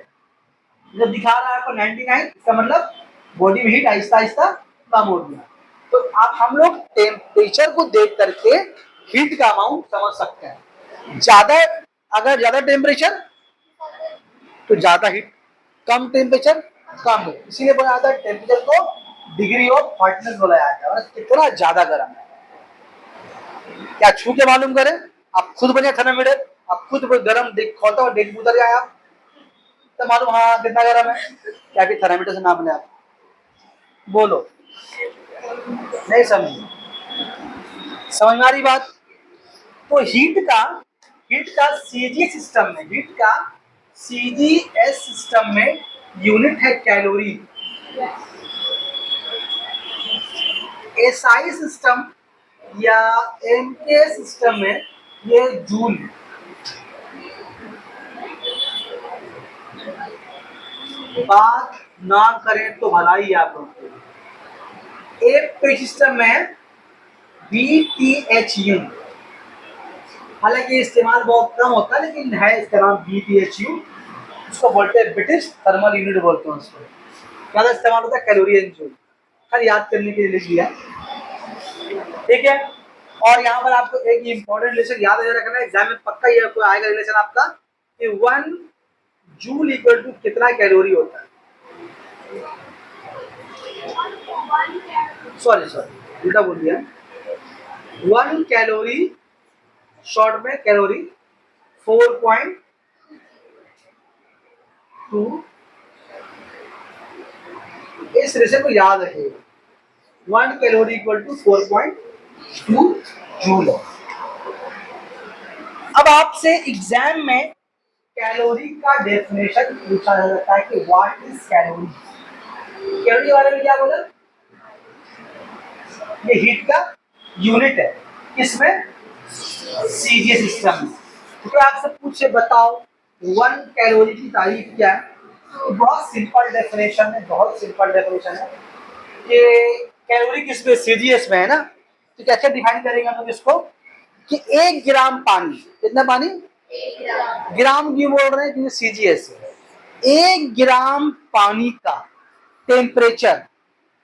जब दिखा रहा है आपको 99, इसका मतलब बॉडी में हीट आहिस्ता आहिस्ता कम हो गया। तो आप हम लोग टेम्परेचर को देख करके हीट का अमाउंट समझ सकते हैं। ज्यादा अगर ज्यादा टेम्परेचर तो ज्यादा हीट, कम टेम्परेचर कम है। इसीलिए बोला जाता है टेम्परेचर को डिग्री ऑफ हॉटनेस बोला जाता है, कितना ज्यादा गर्म है। क्या छू के मालूम करें, आप खुद बने थर्मामीटर, आप खुद गर्म खोलता हुआ देख उतर जाए आप तो मालूम हाँ कितना गर्म है, क्या कि थर्मामीटर से नाप ले आप। बोलो नहीं समझ में आ रही बात? तो हीट का सीजीएस सिस्टम में, हीट का सीजीएस सिस्टम में यूनिट है कैलोरी। एसआई सिस्टम या एमके सिस्टम में ये जूल। बात ना करें तो भलाई आप लोग। एमके सिस्टम में BTHU, हालांकि इस्तेमाल बहुत कम होता है लेकिन है इसका नाम BTHU। उसको बोलते हैं ब्रिटिश थर्मल यूनिट बोलते हैं उसको। ज़्यादा इस्तेमाल होता है कैलोरी एंड जूल, हर याद करने के लिए लिख दिया, ठीक है। और यहाँ पर आपको एक इम्पोर्टेंट रिलेशन याद रखना है, एग्जाम में पक्का ये आपको आएगा रिलेशन आपका कि 1 जूल इक्वल टू कितना कैलोरी होता है। सॉरी उल्टा बोल दिया। 1 कैलोरी शॉर्ट में कैलोरी 4.2। इस रिलेशन को याद रखिएगा, 1 कैलोरी इक्वल टू 4.2 जूल। अब आपसे एग्जाम में कैलोरी का डेफिनेशन पूछा जा सकता है कि व्हाट इज कैलोरी। कैलोरी के बारे में क्या बोला, ये हीट का यूनिट है, किसमें, सीजीएस सिस्टम में। तो आपसे पूछे बताओ 1 कैलोरी की तारीफ क्या है, तो बहुत सिंपल डेफिनेशन है, बहुत सिंपल डेफिनेशन है कि कैलोरी किसमें, सीजीएस में है ना। तो कैसे डिफाइन करेंगे हम लोग इसको कि 1 ग्राम पानी, कितना पानी, ग्राम क्यों बोल रहे हैं? क्योंकि सीजीएस है। 1 ग्राम पानी का टेम्परेचर,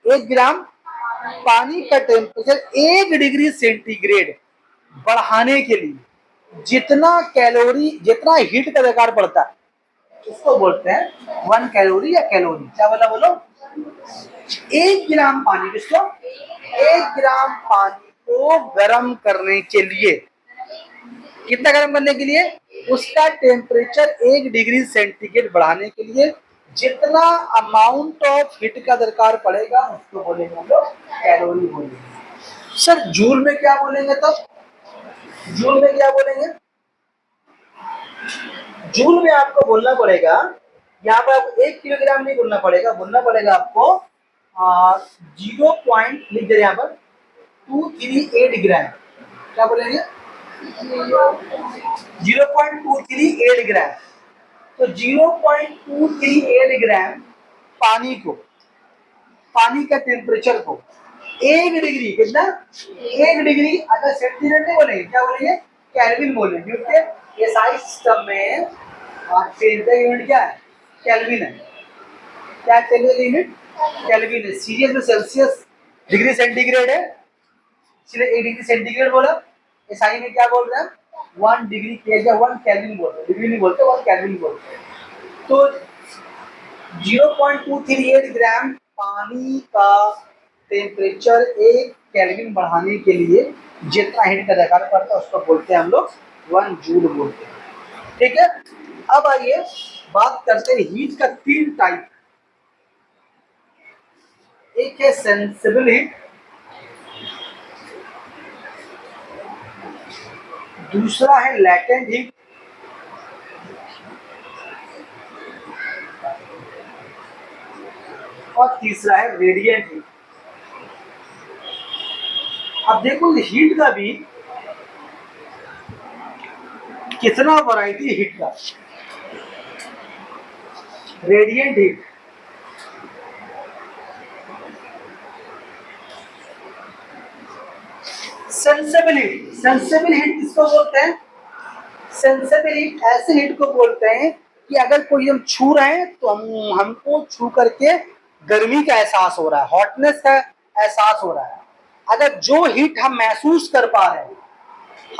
1 ग्राम पानी का टेम्परेचर 1 डिग्री सेंटीग्रेड बढ़ाने के लिए जितना कैलोरी, जितना हीट का दरकार पड़ता है उसको बोलते हैं 1 कैलोरी या कैलोरी। क्या बोला बोलो? 1 ग्राम पानी, किसको? 1 ग्राम पानी को गर्म करने के लिए, कितना गर्म करने के लिए? उसका टेम्परेचर 1 डिग्री सेंटीग्रेड बढ़ाने के लिए जितना अमाउंट ऑफ हीट का दरकार पड़ेगा उसको बोलेंगे हम लोग कैलोरी बोलेंगे। सर जूल में क्या बोलेंगे तब? जूल में क्या बोलेंगे? जूल में आपको बोलना पड़ेगा, यहाँ पर आपको 1 किलोग्राम नहीं बोलना पड़ेगा, बोलना पड़ेगा आपको 0 लिख दे यहाँ पर 238 ग्राम। क्या बोलेंगे? 0.238 ग्राम। तो 0.238 ग्राम पानी को, पानी का टेम्परेचर को 1 डिग्री, कितना? 1 डिग्री, अगर सेंटीग्रेड नहीं बोलेंगे, क्या बोलेंगे? केल्विन बोलेंगे। क्योंकि एसआई सिस्टम में टेम्परेचर यूनिट क्या है? केल्विन है। क्या टेम्परेचर यूनिट? केल्विन है। सीरियस में सेल्सियस डिग्री सेंटीग्रेड है, इसलिए 1 डिग्री सेंटीग्रेड बोला। एसआई में क्या बोल रहे हैं? 1 डिग्री केल्विन, 1 केल्विन बोलते हैं, डिग्री नहीं बोलते, 1 केल्विन बोलते हैं। तो 0.238 ग्राम पानी का टेम्परेचर 1 केल्विन बढ़ाने के लिए जितना हीट का दरकार पड़ता है उसको बोलते हैं हम लोग 1 जूल बोलते हैं। ठीक है, अब आइए बात करते हैं हीट का 3 टाइप। एक है सेंसिबल हीट, दूसरा है लैटेंट हीट, और तीसरा है रेडिएंट हीट। अब देखो हीट का भी कितना वैरायटी हीट का। Radiant heat, sensible heat. Sensible heat किसको बोलते हैं? सेंसिबल हीट ऐसे हीट को बोलते हैं कि अगर कोई हम छू रहे हैं तो हमको छू करके गर्मी का एहसास हो रहा है, हॉटनेस का एहसास हो रहा है। अगर जो हीट हम महसूस कर पा रहे हैं,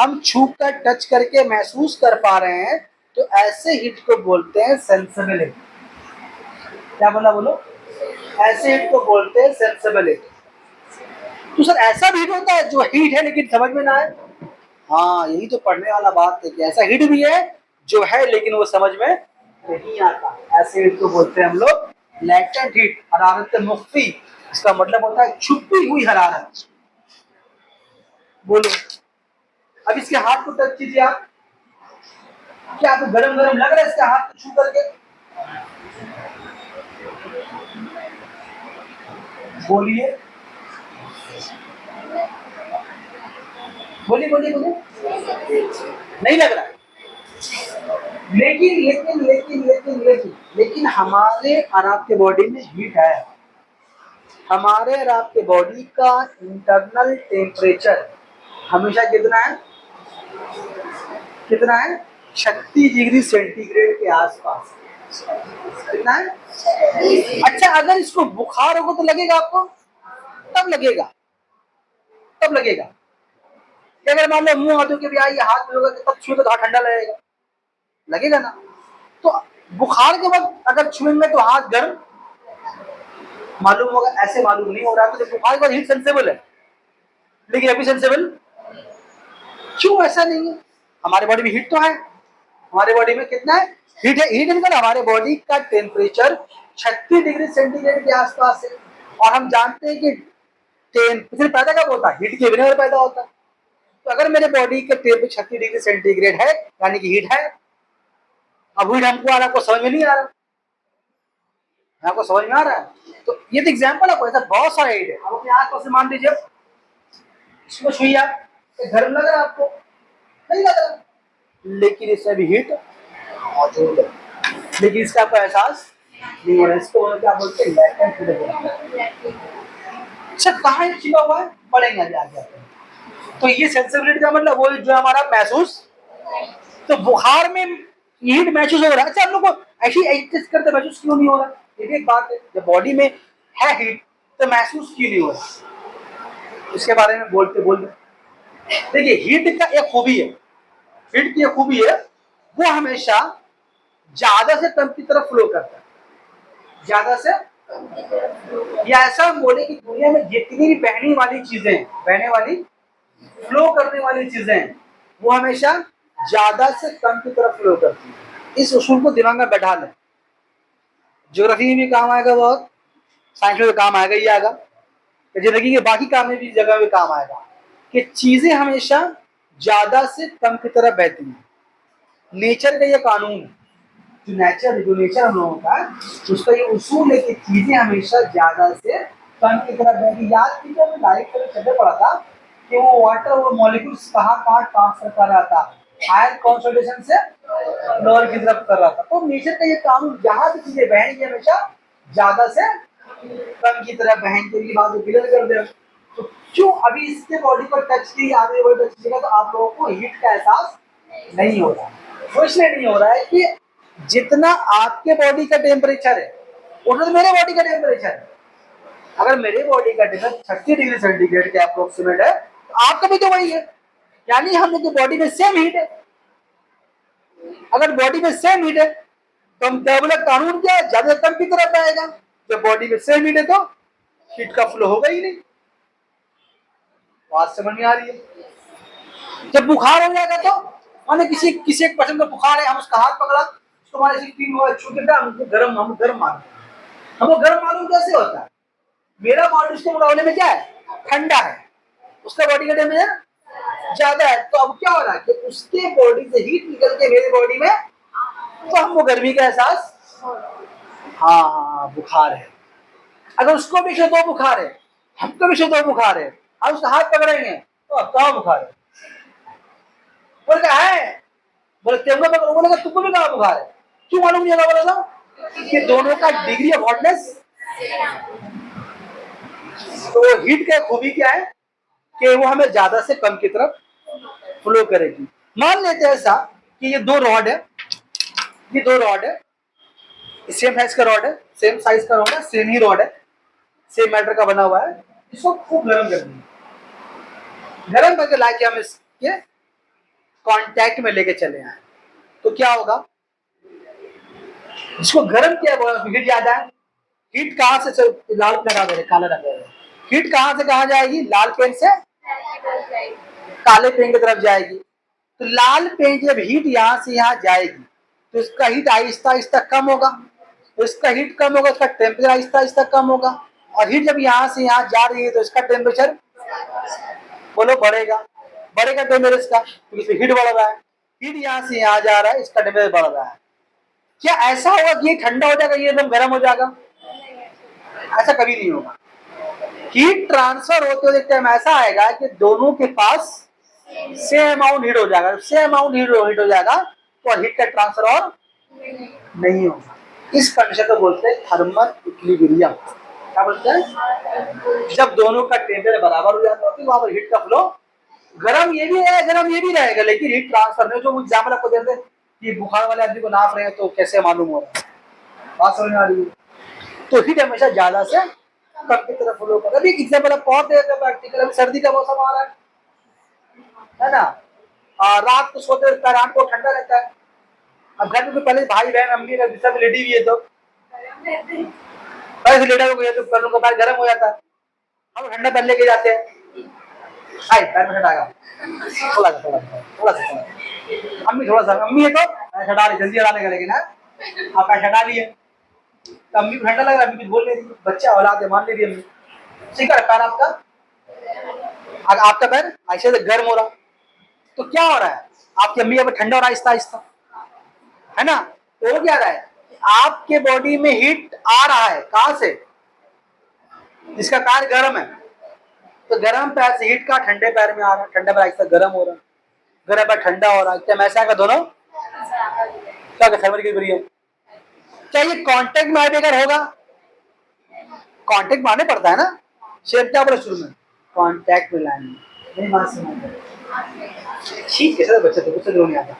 हम छू कर टच करके महसूस कर पा रहे हैं, तो ऐसे हीट को बोलते हैं सेंसिबल हीट। क्या बोला बोलो? ऐसे हीट को बोलते हैं सेंसिबल हीट। तो सर ऐसा भी हीट होता है जो हीट है लेकिन समझ में ना आए? हाँ, यही तो पढ़ने वाला बात है कि ऐसा हीट भी है जो है लेकिन वो समझ में नहीं आता। ऐसे हीट को बोलते हैं हम लोग लैटेंट हीट, हरारत मुख्फी। इसका मतलब होता है छुपी हुई हरारत। बोलो, अब इसके हाथ को टच कीजिए आप, क्या आपको गरम गरम लग रहा है इसके हाथ को छू करके? बोलिए बोलिए बोलिए बोलिए। नहीं लग रहा है। लेकिन लेकिन लेकिन लेकिन लेकिन लेकिन हमारे और आपके बॉडी में हीट है। हमारे और आपके बॉडी का इंटरनल टेम्परेचर हमेशा कितना है? कितना है? 36 डिग्री सेंटीग्रेड के आसपास। कितना है? अच्छा, अगर इसको बुखार होगा तो लगेगा आपको? तब लगेगा, तब लगेगा। अगर मान लो मुंह हाथों के भी आई, हाथ में होगा तब छुए तो हाथ ठंडा लगेगा, लगेगा ना? तो बुखार के वक्त अगर छुएंगे तो हाथ गर्म मालूम होगा, ऐसे मालूम नहीं हो रहा है। तो बुखार के बाद हीट सेंसिबल है लेकिन अभी सेंसिबल क्यों? ऐसा नहीं है, हमारे बॉडी में हीट तो है। हमारे बॉडी में कितना है? हीट है। हीट मतलब हमारे बॉडी का टेम्परेचर 36 डिग्री सेंटीग्रेड के आसपास है। और हम जानते हैं कि टेम्परेचर पैदा कब होता है? हीट के बिना पैदा होता है। तो अगर मेरे बॉडी का टेम्परेचर 36 डिग्री सेंटीग्रेड है यानी कि हीट है। अब हीट हमको आ रहा, आपको समझ में नहीं आ रहा? आपको समझ में आ रहा है? तो ये तो एग्जाम्पल है, ऐसा बहुत सारा हीट है। आप अपने आस पास से मान लीजिए, इसको छुइए आप, गर्म लग रहा है आपको? नहीं लग रहा, लेकिन इसमें भी हीट मौजूद है, लेकिन इसका आपको एहसास नहीं हो रहा है। इसको क्या बोलते हैं? Latent heat. अच्छा, कहाँ छिपा हुआ है? पढ़ेंगे आगे आगे। तो ये सेंसिबिलिटी का मतलब वो जो हमारा महसूस तो बुखार में हीट महसूस हो रहा है। अच्छा, हम लोग को ऐसी एडजस्ट करते महसूस क्यों नहीं हो रहा? ये भी एक बात है, जब बॉडी में है हीट तो महसूस क्यों नहीं हो रहा? इसके बारे में बोलते बोलते देखिए, हीट का एक खूबी है, हीट की एक खूबी है, वो हमेशा ज्यादा से कम की तरफ फ्लो करता है, ज्यादा से, या ऐसा हम बोले कि दुनिया में जितनी भी बहने वाली चीजें, बहने वाली, फ्लो करने वाली चीजें, वो हमेशा ज्यादा से कम की तरफ फ्लो करती है। इस उसूल को दिमाग में बैठा लें, ज्योग्राफी में भी काम आएगा, बहुत साइंस में भी काम आएगा, ये आएगा, जिंदगी के बाकी काम में भी जगह में काम आएगा, कि चीजें हमेशा ज्यादा से कम की तरफ बहती हैं। नेचर का ये कानून है, जो नेचर हम लोगों का, उसका ये उसूल है कि चीजें हमेशा ज्यादा से कम की तरफ बहती। याद कीजिए, मैं लाइट कलर चलने पड़ा था कि वो वाटर, वो मॉलिक्यूल्स कहाँ ट्रांसफर कर रहा था, हायर कॉन्सेंट्रेशन से लोअर की तरफ कर रहा था। तो नेचर का ये कानून, जहां भी चीजें बहेंगी हमेशा ज्यादा से कम की तरफ बहेंगे। ये बात क्लियर कर दे। तो क्यों अभी इसके बॉडी पर टच की, आगे बॉडी टच कीजिएगा तो आप लोगों को हीट का एहसास नहीं हो रहा। वो इसलिए नहीं हो रहा है कि जितना आपके बॉडी का टेम्परेचर है उतना तो मेरे बॉडी का टेम्परेचर है। अगर मेरे बॉडी का टेम्परेचर 30 डिग्री सेंटीग्रेड के अप्रोक्सीमेट है तो आपका भी तो वही है, यानी हम लोग की बॉडी में सेम हीट है। अगर बॉडी में सेम हीट है तो हम डेवलप कानून क्या है, ज्यादा कम की तरफ आएगा। जब बॉडी में सेम हीट है तो हीट का फ्लो होगा ही नहीं। बात समझ में आ रही है? जब बुखार हो जाएगा तो माने किसी एक पर्सन को बुखार है, हम उसका हाथ पकड़ा, उसको हमारे फील हुआ, छूटे, हमको गर्म मालूम, हमको गर्म मालूम कैसे होता है? मेरा बॉडी उसके मुकाबले में क्या है, ठंडा है, उसका बॉडी का टेम्परेचर ज्यादा है। तो अब क्या हो रहा है कि उसके बॉडी से हीट निकल के मेरे बॉडी में, तो हमको गर्मी का एहसास, हाँ बुखार है। अगर उसको भी दो बुखार है, हमको भी दो बुखार है, हम उसका हाथ पकड़ेंगे तो कहाँ बुखार है? बोले क्या है, बोले तेरे को, बोलेगा तुमको भी कहाँ बुखार है? क्यों मालूम नहीं होगा? बोला कि दोनों का डिग्री ऑफ हॉटनेस। तो हीट का खूबी क्या है कि वो हमें ज्यादा से कम की तरफ फ्लो करेगी। मान लेते हैं ऐसा कि ये दो रॉड है, ये दो रॉड है, सेम साइज का रॉड है, सेम साइज का रॉड है, सेम ही रॉड है, सेम मेटल का बना हुआ है। इसको खूब गर्म कर देंगे, गर्म करके लाके हम इसके कांटेक्ट में लेके चले आए तो क्या होगा? इसको गर्म किया, हीट ज्यादा है। हीट कहाँ से, लाल लगा दे रहे, काला लगा रहे, हीट कहाँ से कहाँ जाएगी? लाल पेन से काले पेन की तरफ जाएगी। तो लाल पेन की जब हीट यहाँ से यहाँ जाएगी तो इसका हीट आहिस्ता आहिस्ता कम होगा, तो इसका हीट कम होगा, इसका टेम्परेचर आहिस्ता आहिस्ता कम होगा। और हीट जब यहाँ से यहाँ जा रही है तो इसका टेम्परेचर, बोलो, बढ़ेगा, बढ़ेगा टेम्परेचर इसका, क्योंकि इसमें हीट बढ़ रहा है। हीट यहाँ से यहाँ जा रहा है, इसका टेम्परेचर बढ़ रहा है। क्या ऐसा होगा कि ये ठंडा हो जाएगा, ये एकदम गर्म हो जाएगा? ऐसा कभी नहीं होगा। हीट ट्रांसफर होते हुए टाइम ऐसा आएगा कि दोनों के पास सेम अमाउंट हीट हो जाएगा, सेम अमाउंट हीट हो जाएगा, तो हीट का ट्रांसफर और नहीं होगा। इस कंडीशन को बोलते हैं थर्मल इक्विलिब्रियम। क्या बोलते हैं? जब दोनों का टेम्परेचर बराबर हो जाता है तो वहां पर हीट का फ्लो, गर्म ये भी है, गर्म ये भी रहेगा, लेकिन हीट ट्रांसफर नहीं। जो एग्जाम्पल आपको देते हैं कि बुखार वाले आदमी को नाप रहे हैं तो कैसे मालूम हो रहा है? बात समझ में आ रही है? तो हीट हमेशा ज्यादा से कम की तरफ फ्लो कर। अभी एग्जाम्पल आप और देते हैं प्रैक्टिकल। अभी सर्दी का मौसम आ रहा है ना, रात को सोते रात को ठंडा रहता है। अब घर में पहले भाई बहन अम्मी सब लेडी भी है तो ऐसे लेटा हो गया तो पैरों का पैर गर्म हो जाता है, हम ठंडा पहन लेके जाते हैं। आई पैर में हटाएगा, थोड़ा सा अम्मी थोड़ा सा, अम्मी है तो हटा रही, जल्दी हटाने का, लेकिन आप पैर हटा लिए तो अम्मी को ठंडा लग रहा है, अम्मी कुछ बोल नहीं रही, बच्चा औलाद है, मान ले रही अम्मी। ठीक है, पैर आपका, आपका पैर ऐसे से गर्म हो रहा, तो क्या हो रहा है? आपकी अम्मी अब ठंडा हो रहा है आहिस्ता आहिस्ता, है ना? तो हो क्या रहा है? आपके बॉडी में हीट आ रहा है, कहां से? इसका कार्य गर्म है, तो गर्म पैर से हीट का ठंडे पैर में आ रहा है, ठंडा पैर आहिस्ता गर्म हो रहा है, गर्म पैर ठंडा हो रहा है। क्या ऐसा आएगा दोनों? क्या थर्मल इक्विलिब्रियम? क्या ये कांटेक्ट में आएगा? होगा, कांटेक्ट माने पड़ता है ना, शेप क्या बोला शुरू में? कांटेक्ट में लाएंगे, नहीं बात समझ ठीक है सर, बच्चे तो कुछ नहीं आता।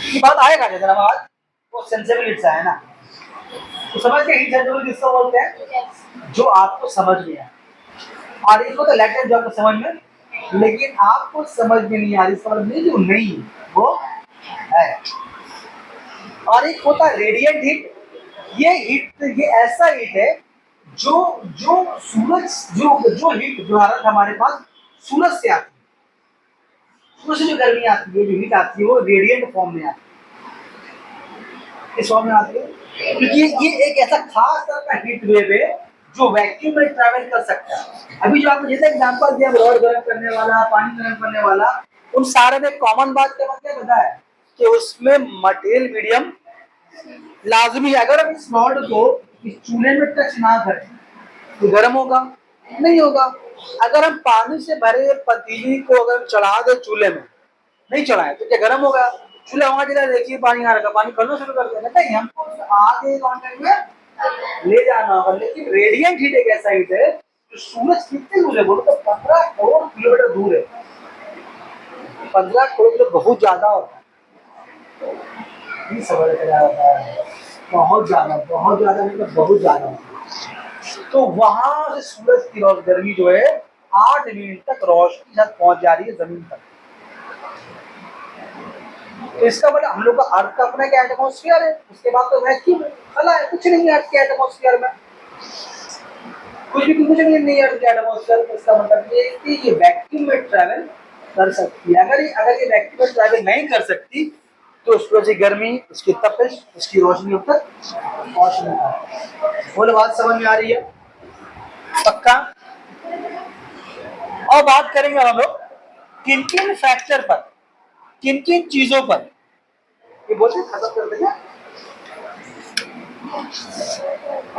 ये बात आएगा जरा बाद, वो सेंसिबिलिटी है ना, तो समझ के हीट सेंसिबिलिटी किसको बोलते हैं, जो आपको समझ में आए। और इसको तो लैटेंट जो आपको समझ में, लेकिन आपको समझ में नहीं आ रही, समझ नहीं जो नहीं है, वो है। और एक होता है रेडिएंट हीट। ये हीट, ये ऐसा हीट है जो जो सूरज, जो हीट, जो हालत हमारे पास सूरज से आती है, सूरज से जो गर्मी आती है, जो हीट आती है, वो रेडिएंट फॉर्म में आती है। इस फॉर्म में आती है क्योंकि ये एक ऐसा खास तरह का हीट वेव है जो वैक्यूम में ट्रैवल कर सकता है। अभी जो आपने जैसे एग्जांपल दिया, रॉड गर्म करने वाला, पानी गर्म करने वाला, उन सारे में कॉमन बात क्या मतलब पता है कि उसमें मटेरियल मीडियम लाजमी है। अगर हम इस रॉड को इस चूल्हे में टच ना करें तो गर्म होगा नहीं होगा। अगर हम पानी से भरे पतीली को अगर चढ़ा दे चूल्हे में, नहीं चढ़ाए तो क्या गर्म होगा? चूल्हा वहां चला, देखिए पानी आ रहा, पानी खोलना शुरू कर देना, नहीं, हमको आगे कांटेक्ट में ले जाना होगा। लेकिन रेडिएंट हीट एक ऐसा हीट है जो सूरज कितने दूर है, बोलो तो 15 करोड़ किलोमीटर दूर है। 15 करोड़ किलोमीटर बहुत ज्यादा होता है, बहुत ज्यादा, बहुत ज्यादा, मतलब बहुत ज्यादा होता है। तो वहां से सूरज की गर्मी जो है 8 मिनट तक रोशनी तक पहुंच जा रही है जमीन तक। तो इसका मतलब हम लोग का अर्थ का अपना क्या एटमॉस्फेयर है, उसके बाद तो वैक्यूम खला है, कुछ नहीं है अर्थ के एटमॉस्फेयर में, कुछ नहीं है अर्थ के एटमॉस्फेयर में। इसका मतलब ये कि ये वैक्यूम में ट्रैवल कर सकती है। अगर ये वैक्यूम में ट्रैवल नहीं कर सकती तो उसकी वजह से गर्मी, उसकी तपिश, उसकी रोशनी अब तक पहुंच नहीं पाती। बोलो बात समझ में आ रही है? पक्का? और बात करेंगे हम लोग किन किन फैक्टर पर, किन किन चीजों पर, ये बोलते खत्म कर देंगे,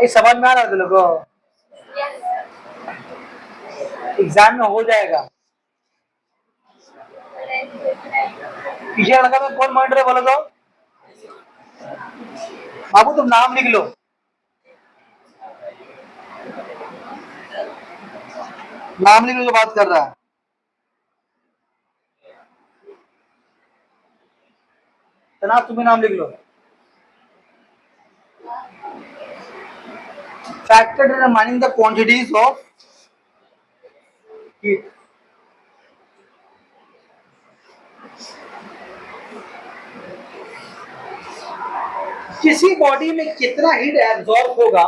समझ में आ रहा है लोगों को? एग्जाम में हो जाएगा। पीछे लड़का में कौन मॉनिटर है बोलो तो? बाबू तुम नाम लिख लो। नाम लिख लो जो बात कर रहा है। तना तुम्हें नाम लिख लो। Factor determining the quantities of heat। किसी बॉडी में कितना हीट एब्जॉर्ब होगा,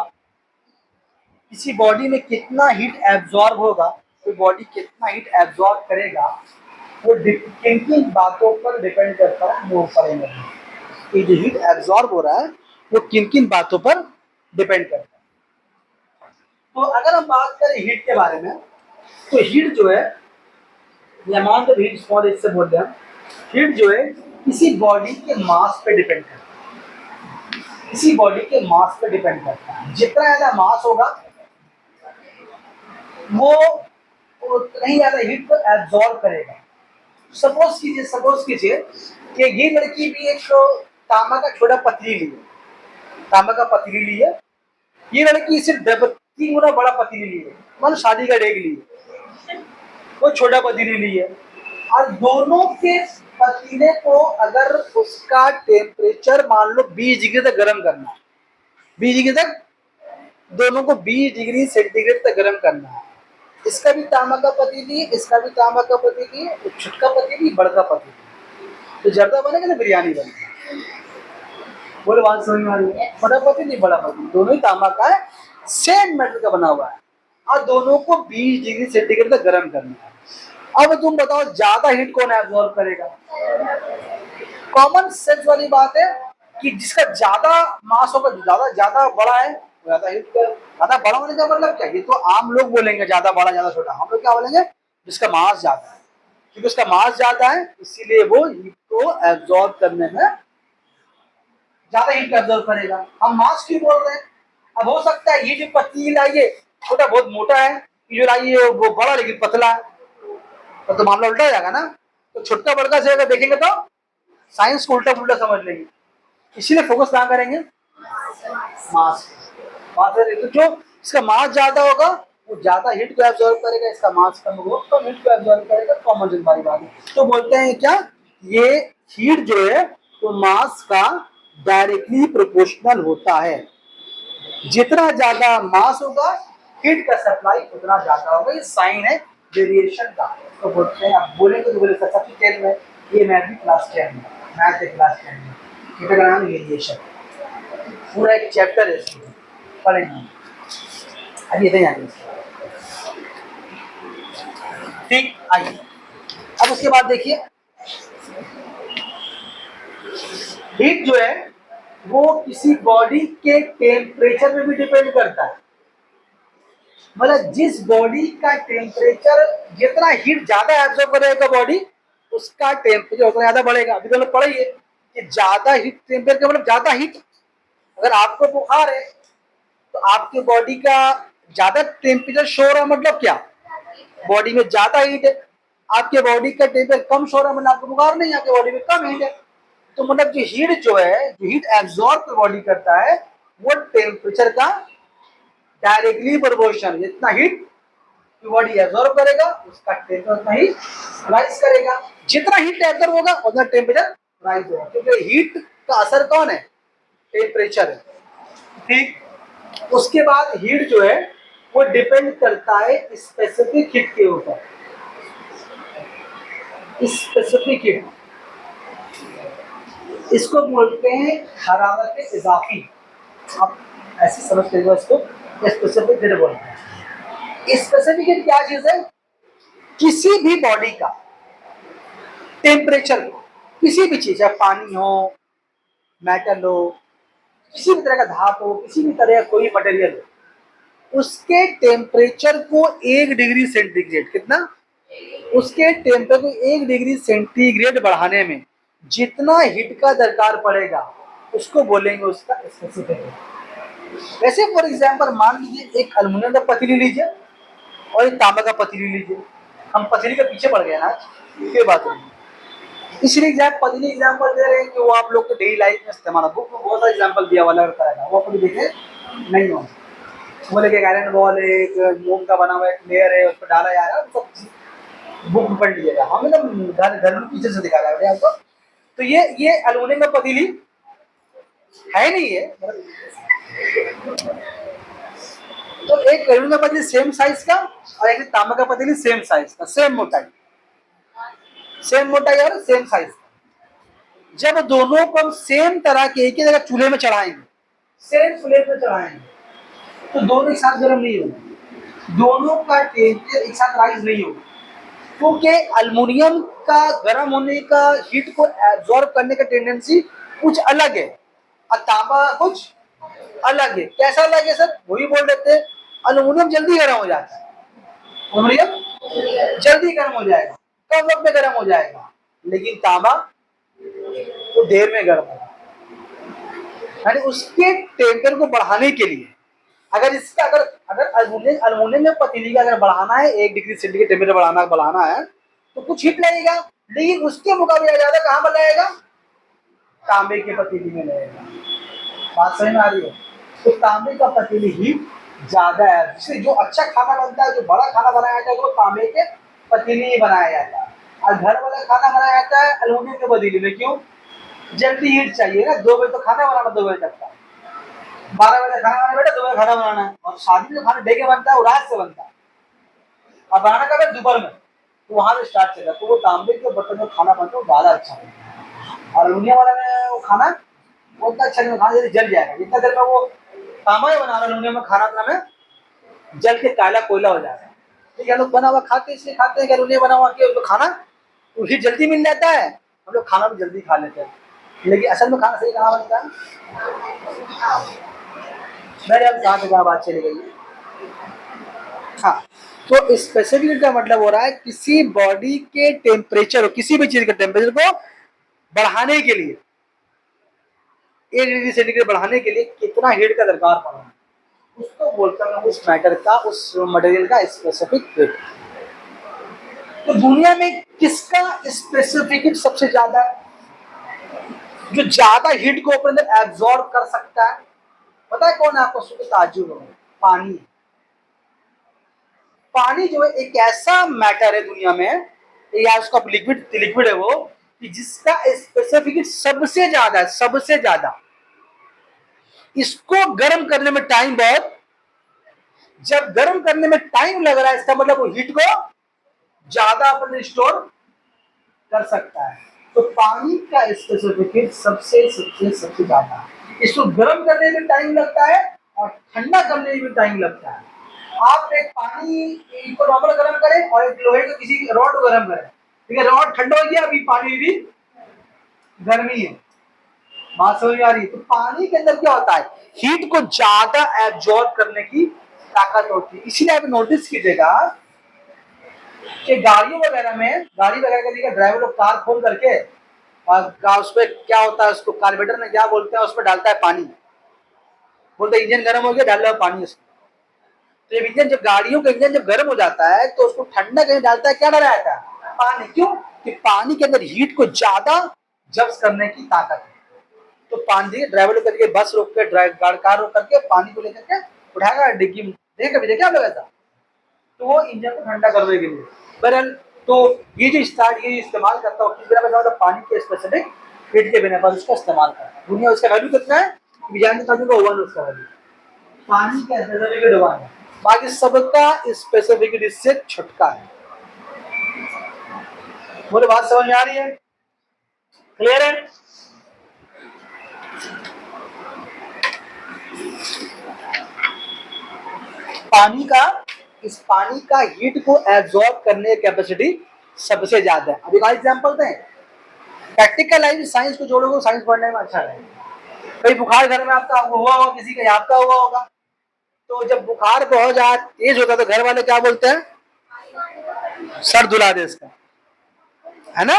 किसी बॉडी में कितना हीट एब्जॉर्ब होगा, कोई बॉडी कितना हीट एब्जॉर्ब करेगा, वो किन किन बातों पर डिपेंड करता है, वो पढ़ेंगे। ये जो हीट एब्जॉर्ब हो रहा है वो किन किन बातों पर डिपेंड करता है। तो अगर हम बात करें हीट के बारे में, तो हीट जो है, amount of heat small H से बोल रहे हैं, हीट जो है किसी बॉडी के मास पे डिपेंड करता है, किसी बॉडी के मास पे डिपेंड करता है। जितना ज्यादा मास होगा वो उतना ही ज्यादा हीट को एब्जॉर्ब करेगा। सपोज कीजिए कि ये लड़की भी एक तांबा का छोटा पतली ली है, तांबा का पतली ली है, ये लड़की सिर्फ 3 गुना बड़ा पतली ली है, मान शादी का डेग ली है, वो छोटा पतीली ली है, और दोनों के पतीले को अगर उसका टेम्परेचर मान लो 20 डिग्री तक गर्म करना है, 20 डिग्री तक, दोनों को 20 डिग्री सेंटीग्रेड तक गर्म करना है। इसका भी तांबा का पतीली, इसका भी तांबा का पतीली, छोटका पतीली, बड़का पतीली, तो जर्दा बनेगा ना बिरयानी बनेगी। बोले बात समझ में आ रही है? छोटा पतीली, बड़ा पतीली, दोनों ही तांबा का है, सेम मेटल का बना हुआ है, और दोनों को 20 डिग्री सेंटीग्रेड तक गर्म करना है। अब तुम बताओ ज्यादा हीट कौन एब्जॉर्ब करेगा? कॉमन सेंस वाली बात है कि जिसका ज्यादा मास होगा, ज्यादा बड़ा है, ज्यादा हीट कर। ज्यादा बड़ा होने का मतलब क्या? ये तो आम लोग बोलेंगे ज्यादा बड़ा ज्यादा छोटा, हम लोग क्या बोलेंगे? जिसका मास ज्यादा है, क्योंकि उसका मास ज्यादा है इसीलिए वो हीट को एब्जॉर्ब करने में ज्यादा हीट एब्जॉर्ब करेगा। हम मास क्यों बोल रहे हैं? अब हो सकता है ये जो पतली लाइए छोटा बहुत मोटा है, ये जो लाइए वो बड़ा लेकिन पतला है, तो मामला उल्टा हो जाएगा ना। तो छोटा बड़का से अगर देखेंगे तो साइंस को उल्टा पुल्टा समझ लेंगे, इसीलिए फोकस कहाँ करेंगे? मास। तो जो इसका मास ज्यादा होगा वो ज्यादा हीट को एब्जॉर्ब करेगा, इसका मास कम होगा, कम हीट को एब्जॉर्ब करेगा, कॉमन सेंस वाली बात है। तो बोलते हैं क्या, ये हीट जो है वो मास का डायरेक्टली प्रोपोर्शनल होता है। जितना ज्यादा मास होगा हीट का सप्लाई उतना ज्यादा होगा। ये साइन है वेरिएशन का। तो बोलते हैं, आप बोलेंगे तो बोले सबसे टेन में, ये मैथ भी क्लास 10 में, मैथ है क्लास 10 में, हीट का नाम वेरिएशन, पूरा एक चैप्टर है इसमें, पढ़ेंगे। अब ये जाएंगे, ठीक। आइए अब उसके बाद देखिए, हीट जो है वो किसी बॉडी के टेम्परेचर में भी डिपेंड करता है। मतलब जिस बॉडी का टेम्परेचर, जितना हीट ज्यादा एब्जॉर्ब करेगा बॉडी, उसका टेम्परेचर उतना ज्यादा बढ़ेगा। अभी तो लोग पढ़ेंगे कि ज्यादा हीट टेम्परेचर मतलब ज्यादा हीट। अगर आपको बुखार है तो आपके बॉडी का ज्यादा टेम्परेचर शो हो रहा है, मतलब क्या, बॉडी में ज्यादा हीट है। आपके बॉडी का टेम्परेचर कम शो हो रहा है, मतलब आपको बुखार नहीं, आपके बॉडी में कम हीट है। तो मतलब जो हीट जो है, जो हीट एब्जॉर्ब बॉडी करता है, वो टेम्परेचर का डायरेक्टली प्रोपोर्शन। जितना हीट बॉडी एब्जॉर्ब करेगा उसका टेम्परेचर उतना ही राइज करेगा। जितना हीट एब्जॉर्ब होगा उतना टेम्परेचर राइज होगा, क्योंकि हीट का असर कौन है, टेम्परेचर है, ठीक। उसके बाद हीट जो है वो डिपेंड करता है स्पेसिफिक हीट के ऊपर। स्पेसिफिक हीट, इसको बोलते हैं हरारत इजाफी। आप ऐसे समझते हो इसको, स्पेसिफिक हीट बोलते हैं। स्पेसिफिक हीट क्या चीज है, किसी भी बॉडी का टेम्परेचर को, किसी भी चीज, चाहे पानी हो, मेटल हो, किसी भी तरह का धातु हो, किसी भी तरह का कोई मटेरियल हो, उसके टेम्परेचर को 1 डिग्री सेंटीग्रेड, कितना, उसके टेम्परेचर को 1 डिग्री सेंटीग्रेड बढ़ाने में जितना हीट का दरकार पड़ेगा उसको बोलेंगे उसका स्पेसिफिक हीट। वैसे फॉर एग्जाम्पल मान लीजिए एक अल्युमिनियम का पतीली लीजिए और एक तांबा का पतीली लीजिए। हम पतीली के पीछे पड़ गए ना आज, ये बात नहीं, इसलिए पतीली एग्जाम्पल दे रहे हैं कि वो आप लोग को डेली लाइफ में इस्तेमाल है। बुक में बहुत सारा एग्जाम्पल दिया हुआ अलग तरह का, वो कभी देखे नहीं हो। बोले कि आयरन बॉल है, एक मोम का बना हुआ एक लेयर है, उस पर डाला जा रहा है, सब बुक में पढ़ लीजिएगा। हमें तो घर में पीछे से दिखा रहा है आपको। तो ये अल्युमिनियम का पतीली है नहीं है, तो एक अल्युमिनियम का पतीली सेम साइज का और एक तांबा का पतीली सेम साइज का, सेम मोटाई और सेम साइज। जब दोनों को हम सेम तरह के एक ही जगह चूल्हे में चढ़ाएंगे, सेम फ्लेम में चढ़ाएंगे, तो दोनों एक साथ गर्म नहीं होंगे, दोनों का टेम्परेचर एक साथ राइज नहीं होगा, क्योंकि अल्युमिनियम का गर्म होने का हीट को एब्जॉर्ब करने का टेंडेंसी कुछ अलग है और तांबा कुछ अलग है। कैसा अलग है सर, वही बोल देते हैं, अल्युमिनियम जल्दी गर्म हो जाता है, अल्युमिनियम जल्दी गर्म हो जाएगा, कम वक्त में गर्म हो जाएगा, लेकिन तांबा तो देर में गर्म होगा। यानी उसके टेम्परेचर को बढ़ाने के लिए अगर इसका अगर अल्युमिनियम में पतीली का अगर बढ़ाना है 1 डिग्री सेंटीग्रेड टेम्परेचर बढ़ाना है तो कुछ हीट लगेगा, लेकिन उसके मुकाबले ज्यादा कहाँ पर लगेगा, तांबे के पतीली में लगेगा। बात समझ में आ रही है। तो तांबे का पतीली हीट ज्यादा है, जिससे जो अच्छा खाना बनता है, जो बड़ा खाना बनाया जाता है वो तांबे के पतीली में बनाया जाता है, और घर वाला खाना बनाया जाता है अल्युमिनियम के पतीली में। क्यों, जल्दी हीट चाहिए ना, 2 बजे तो खाना बनाना, 2 बजे तक का, 12 बजे खाना बनाना बेटा, 2 बजे खाना बनाना है। और शादी में खाना डे के बनता है, वो रात से बनता है, और बनाना कब है, दोपहर में, तो वहां से स्टार्ट चलेगा। तो वो तांबे के बर्तन में खाना बनता है वो ज्यादा अच्छा है, और अल्युमिनियम वाला में वो खाना उतना अच्छा नहीं, खाना जल्दी जल जाएगा। जितना देर में वो तांबा में बना रहा है, अल्युमिनियम में खाना अपना में जल के काला कोयला हो जाएगा। ठीक है, हम लोग बना हुआ खाते इसलिए खाते हैं कि अल्युमिनियम बना हुआ कि खाना हीट जल्दी मिल जाता है, हम लोग खाना भी जल्दी खा लेते हैं, लेकिन असल में खाना सही कहाँ बनता है। मेरे अब कहाँ से कहाँ बात चली गई है। हाँ, तो स्पेसिफिक हीट का मतलब हो रहा है किसी बॉडी के टेम्परेचर, किसी भी चीज के टेम्परेचर को बढ़ाने के लिए, 1 डिग्री सेंटीग्रेड बढ़ाने के लिए कितना हीट का दरकार पड़ रहा है, उसको बोलते हैं उस मैटर का, उस मटेरियल का स्पेसिफिक हीट। तो दुनिया में किसका स्पेसिफिक हीट सबसे ज्यादा है, जो ज्यादा हीट को अपने अंदर एब्जॉर्ब कर सकता है, पता है कौन है आपको, ताज्जुब होगा, पानी। पानी जो है एक ऐसा मैटर है दुनिया में, या उसका लिक्विड लिक्विड है वो, कि जिसका स्पेसिफिक सबसे ज्यादा है, सबसे ज्यादा। इसको गर्म करने में टाइम बहुत, जब गर्म करने में टाइम लग रहा है इसका मतलब वो हीट को ज्यादा अपन स्टोर कर सकता है। तो पानी का स्पेसिफिकेट सबसे सबसे सबसे ज्यादा है। इसको गर्म करने में टाइम लगता है और ठंडा करने में टाइम लगता है। आप एक पानी को नॉर्मल गर्म करें और एक लोहे को किसी रॉड को गर्म करें, ठीक है, रॉड ठंडा हो गया, अभी पानी भी गर्मी है। बात समझ में आ रही है? तो पानी के अंदर क्या होता है, हीट को ज्यादा एब्जॉर्ब करने की ताकत होती है। इसलिए आप नोटिस कीजिएगा कि गाड़ियों वगैरह में, गाड़ी वगैरह का देखिए ड्राइवर लोग कार खोल करके और उस पर क्या होता है, उसको कार्बोरेटर में क्या बोलते हैं, उस पर डालता है पानी, बोलते इंजन गर्म हो गया, डाल रहा पानी उसमें। तो जब इंजन, जब गाड़ियों का इंजन जब गर्म हो जाता है तो उसको ठंडा करके डालता है, क्या डाला जाता है, पानी। क्यों? कि पानी के अंदर हीट को ज्यादा जब्त करने की ताकत है। तो पानी ड्राइवर लोग करके बस रोक के, कार रोक करके पानी को लेकर के उठाएगा डिग्गी में, कभी देखे आप लोग ऐसा? तो वो इंजन को ठंडा करने के लिए। बहरहाल तो ये जो स्टार्ट ये इस्तेमाल करता हूँ किस तरह का, पानी के स्पेसिफिक हीट के बिना पर उसका इस्तेमाल करता है। दुनिया उसका वैल्यू कितना है, विज्ञान का वन उसका वैल्यू, पानी का स्पेसिफिक वन है, बाकी सबका स्पेसिफिक इससे छुटका है। मुझे बात समझ में आ रही है? क्लियर है? पानी का, इस पानी का हीट को एब्जॉर्ब करने की कैपेसिटी सबसे ज्यादा है। अभी का एग्जांपल दें, प्रैक्टिकल लाइफ साइंस को जोड़ोगे, साइंस पढ़ने में अच्छा है। कई बुखार घर में आपका हुआ होगा, किसी का आपका हुआ होगा, तो जब बुखार बहुत ज्यादा तेज होता है तो घर वाले क्या बोलते हैं, सर धुला दे इसका, है ना,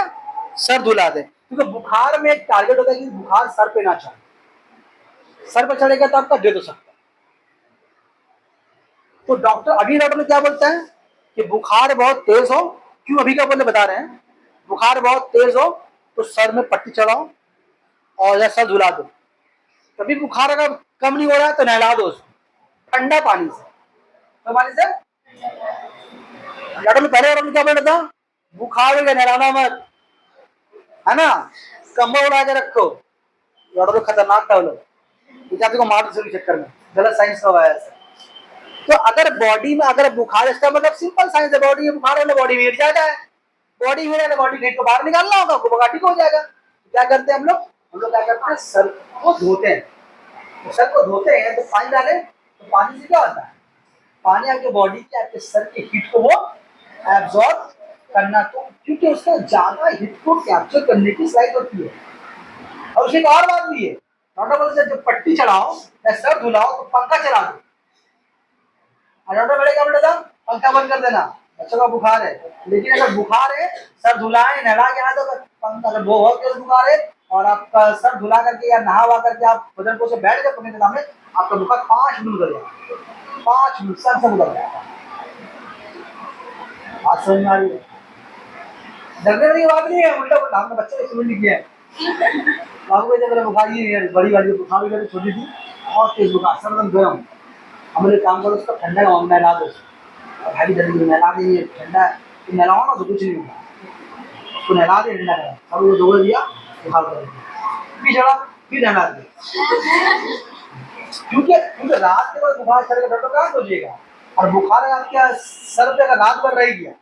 सर धुला दे। क्योंकि बुखार में एक टारगेट होता है कि बुखार सर पे ना चढ़े, सर पे चढ़ेगा तो आपका डेथ हो सकता है। तो डॉक्टर क्या बोलते हैं कि बुखार बहुत तेज हो, क्यों अभी क्या बोले बता रहे हैं, बुखार बहुत तेज हो तो सर में पट्टी चढ़ाओ और या सर धुला दो। कभी बुखार अगर कम नहीं हो रहा है तो नहला दो उसको ठंडा पानी से। तो पानी से डॉक्टर पहले क्या बोल रहा था, बुखार हो गया नहलाना मत, है ना, कंबल उड़ा के रखो। डॉक्टर खतरनाक था वो लोग, को मार दूसरे के चक्कर में, गलत साइंस का है ऐसा। तो अगर बॉडी में अगर बुखार, इसका मतलब सिंपल साइंस है, बॉडी में बुखार है, बॉडी में हिट जाता है, बॉडी में बॉडी हीट को बाहर निकालना होगा, बुखार ठीक हो जाएगा। क्या करते हैं हम लोग क्या करते हैं, सर को धोते हैं। तो सर को धोते हैं तो पानी डाले, तो पानी से क्या होता है, पानी आपके बॉडी के, आपके सर के हीट को वो एब्जॉर्ब करना, तो क्योंकि उसका ज्यादा हीट को कैप्चर करने की सलाहियत होती है। और उसकी एक और बात भी है, डॉक्टर बोलते हैं जब पट्टी चढ़ाओ या सर धुलाओ तो पंखा चला दो। डॉक्टर बोले क्या बोला, पंखा बंद कर देना, बच्चों का बुखार है। लेकिन अगर बुखार है, सर धुलाए नहला के आ दो, पंखा अगर बहुत तेज बुखार है और आपका सर धुला करके या नहा वहा करके आप बदन को से बैठ गए पंखे के सामने, आपका बुखार 5 मिनट उतर जाएगा, 5 मिनट सर से उतर जाएगा। बात समझ में आ रही है? डरने की बात नहीं है, उल्टा हमने बच्चे को समझ नहीं किया है। बाबू जब मेरा बुखार ये बड़ी वाली बुखार भी छोटी थी, बहुत तेज बुखार, सर एकदम गर्म, हमारे काम करो उसको ठंडा का नहला दो, भाई जल्दी नहला देंगे, ठंडा नहलाओ ना तो कुछ नहीं होगा, उसको नहला दे ठंडा करा, अब वो दौड़ दिया बुखार कर दिया, फिर चढ़ा फिर नहला दिया। क्योंकि रात के बाद बुखार चढ़ेगा, डॉक्टर कहाँ सोचिएगा, और बुखार आपके सर पे अगर रात भर रह गया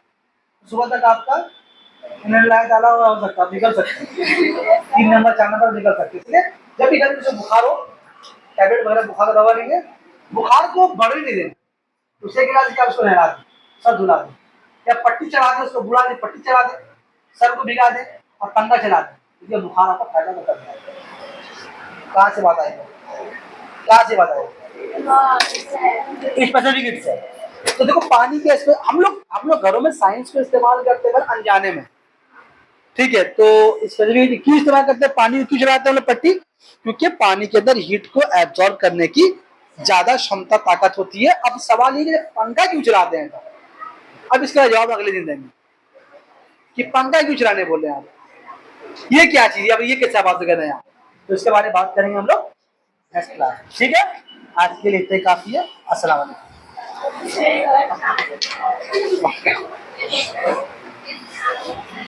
सुबह तक आपका डाला हुआ हो सकता है, निकल सकते 3 नंबर 4 नंबर निकल सकते। इसलिए जब भी घर में बुखार हो, टैबलेट वगैरह बुखार का दवा लेंगे, बुखार को बढ़ने नहीं देना, उसे क्या क्या उसको नहला दे, सर धुला दे, या पट्टी चढ़ा दे, उसको बुला दे, पट्टी चढ़ा दे, सर को भिगा दे और पंखा चला दे, क्योंकि बुखार आपका फायदा कर देगा। कहाँ से बात आएगा, कहाँ से बात आएगा, स्पेसिफिक से। तो देखो पानी के हम लोग घरों में साइंस को इस्तेमाल करते हैं अनजाने में, ठीक है। तो स्पेसिफिक क्यों इस्तेमाल करते हैं, पानी क्यों चलाते हैं पट्टी, क्योंकि पानी के अंदर हीट को एब्जॉर्ब करने की ज्यादा क्षमता ताकत होती है। अब सवाल ये कि पंखा क्यों चलाते हैं, अब इसका जवाब अगले दिन देंगे कि पंखा क्यों चलाने बोल रहे हैं आप, ये क्या चीज है, अब ये कैसा बात कर रहे हैं आप, तो इसके बारे में बात करेंगे हम लोग नेक्स्ट क्लास, ठीक है। आज के लिए इतना काफी है। अस्सलाम वालेकुम।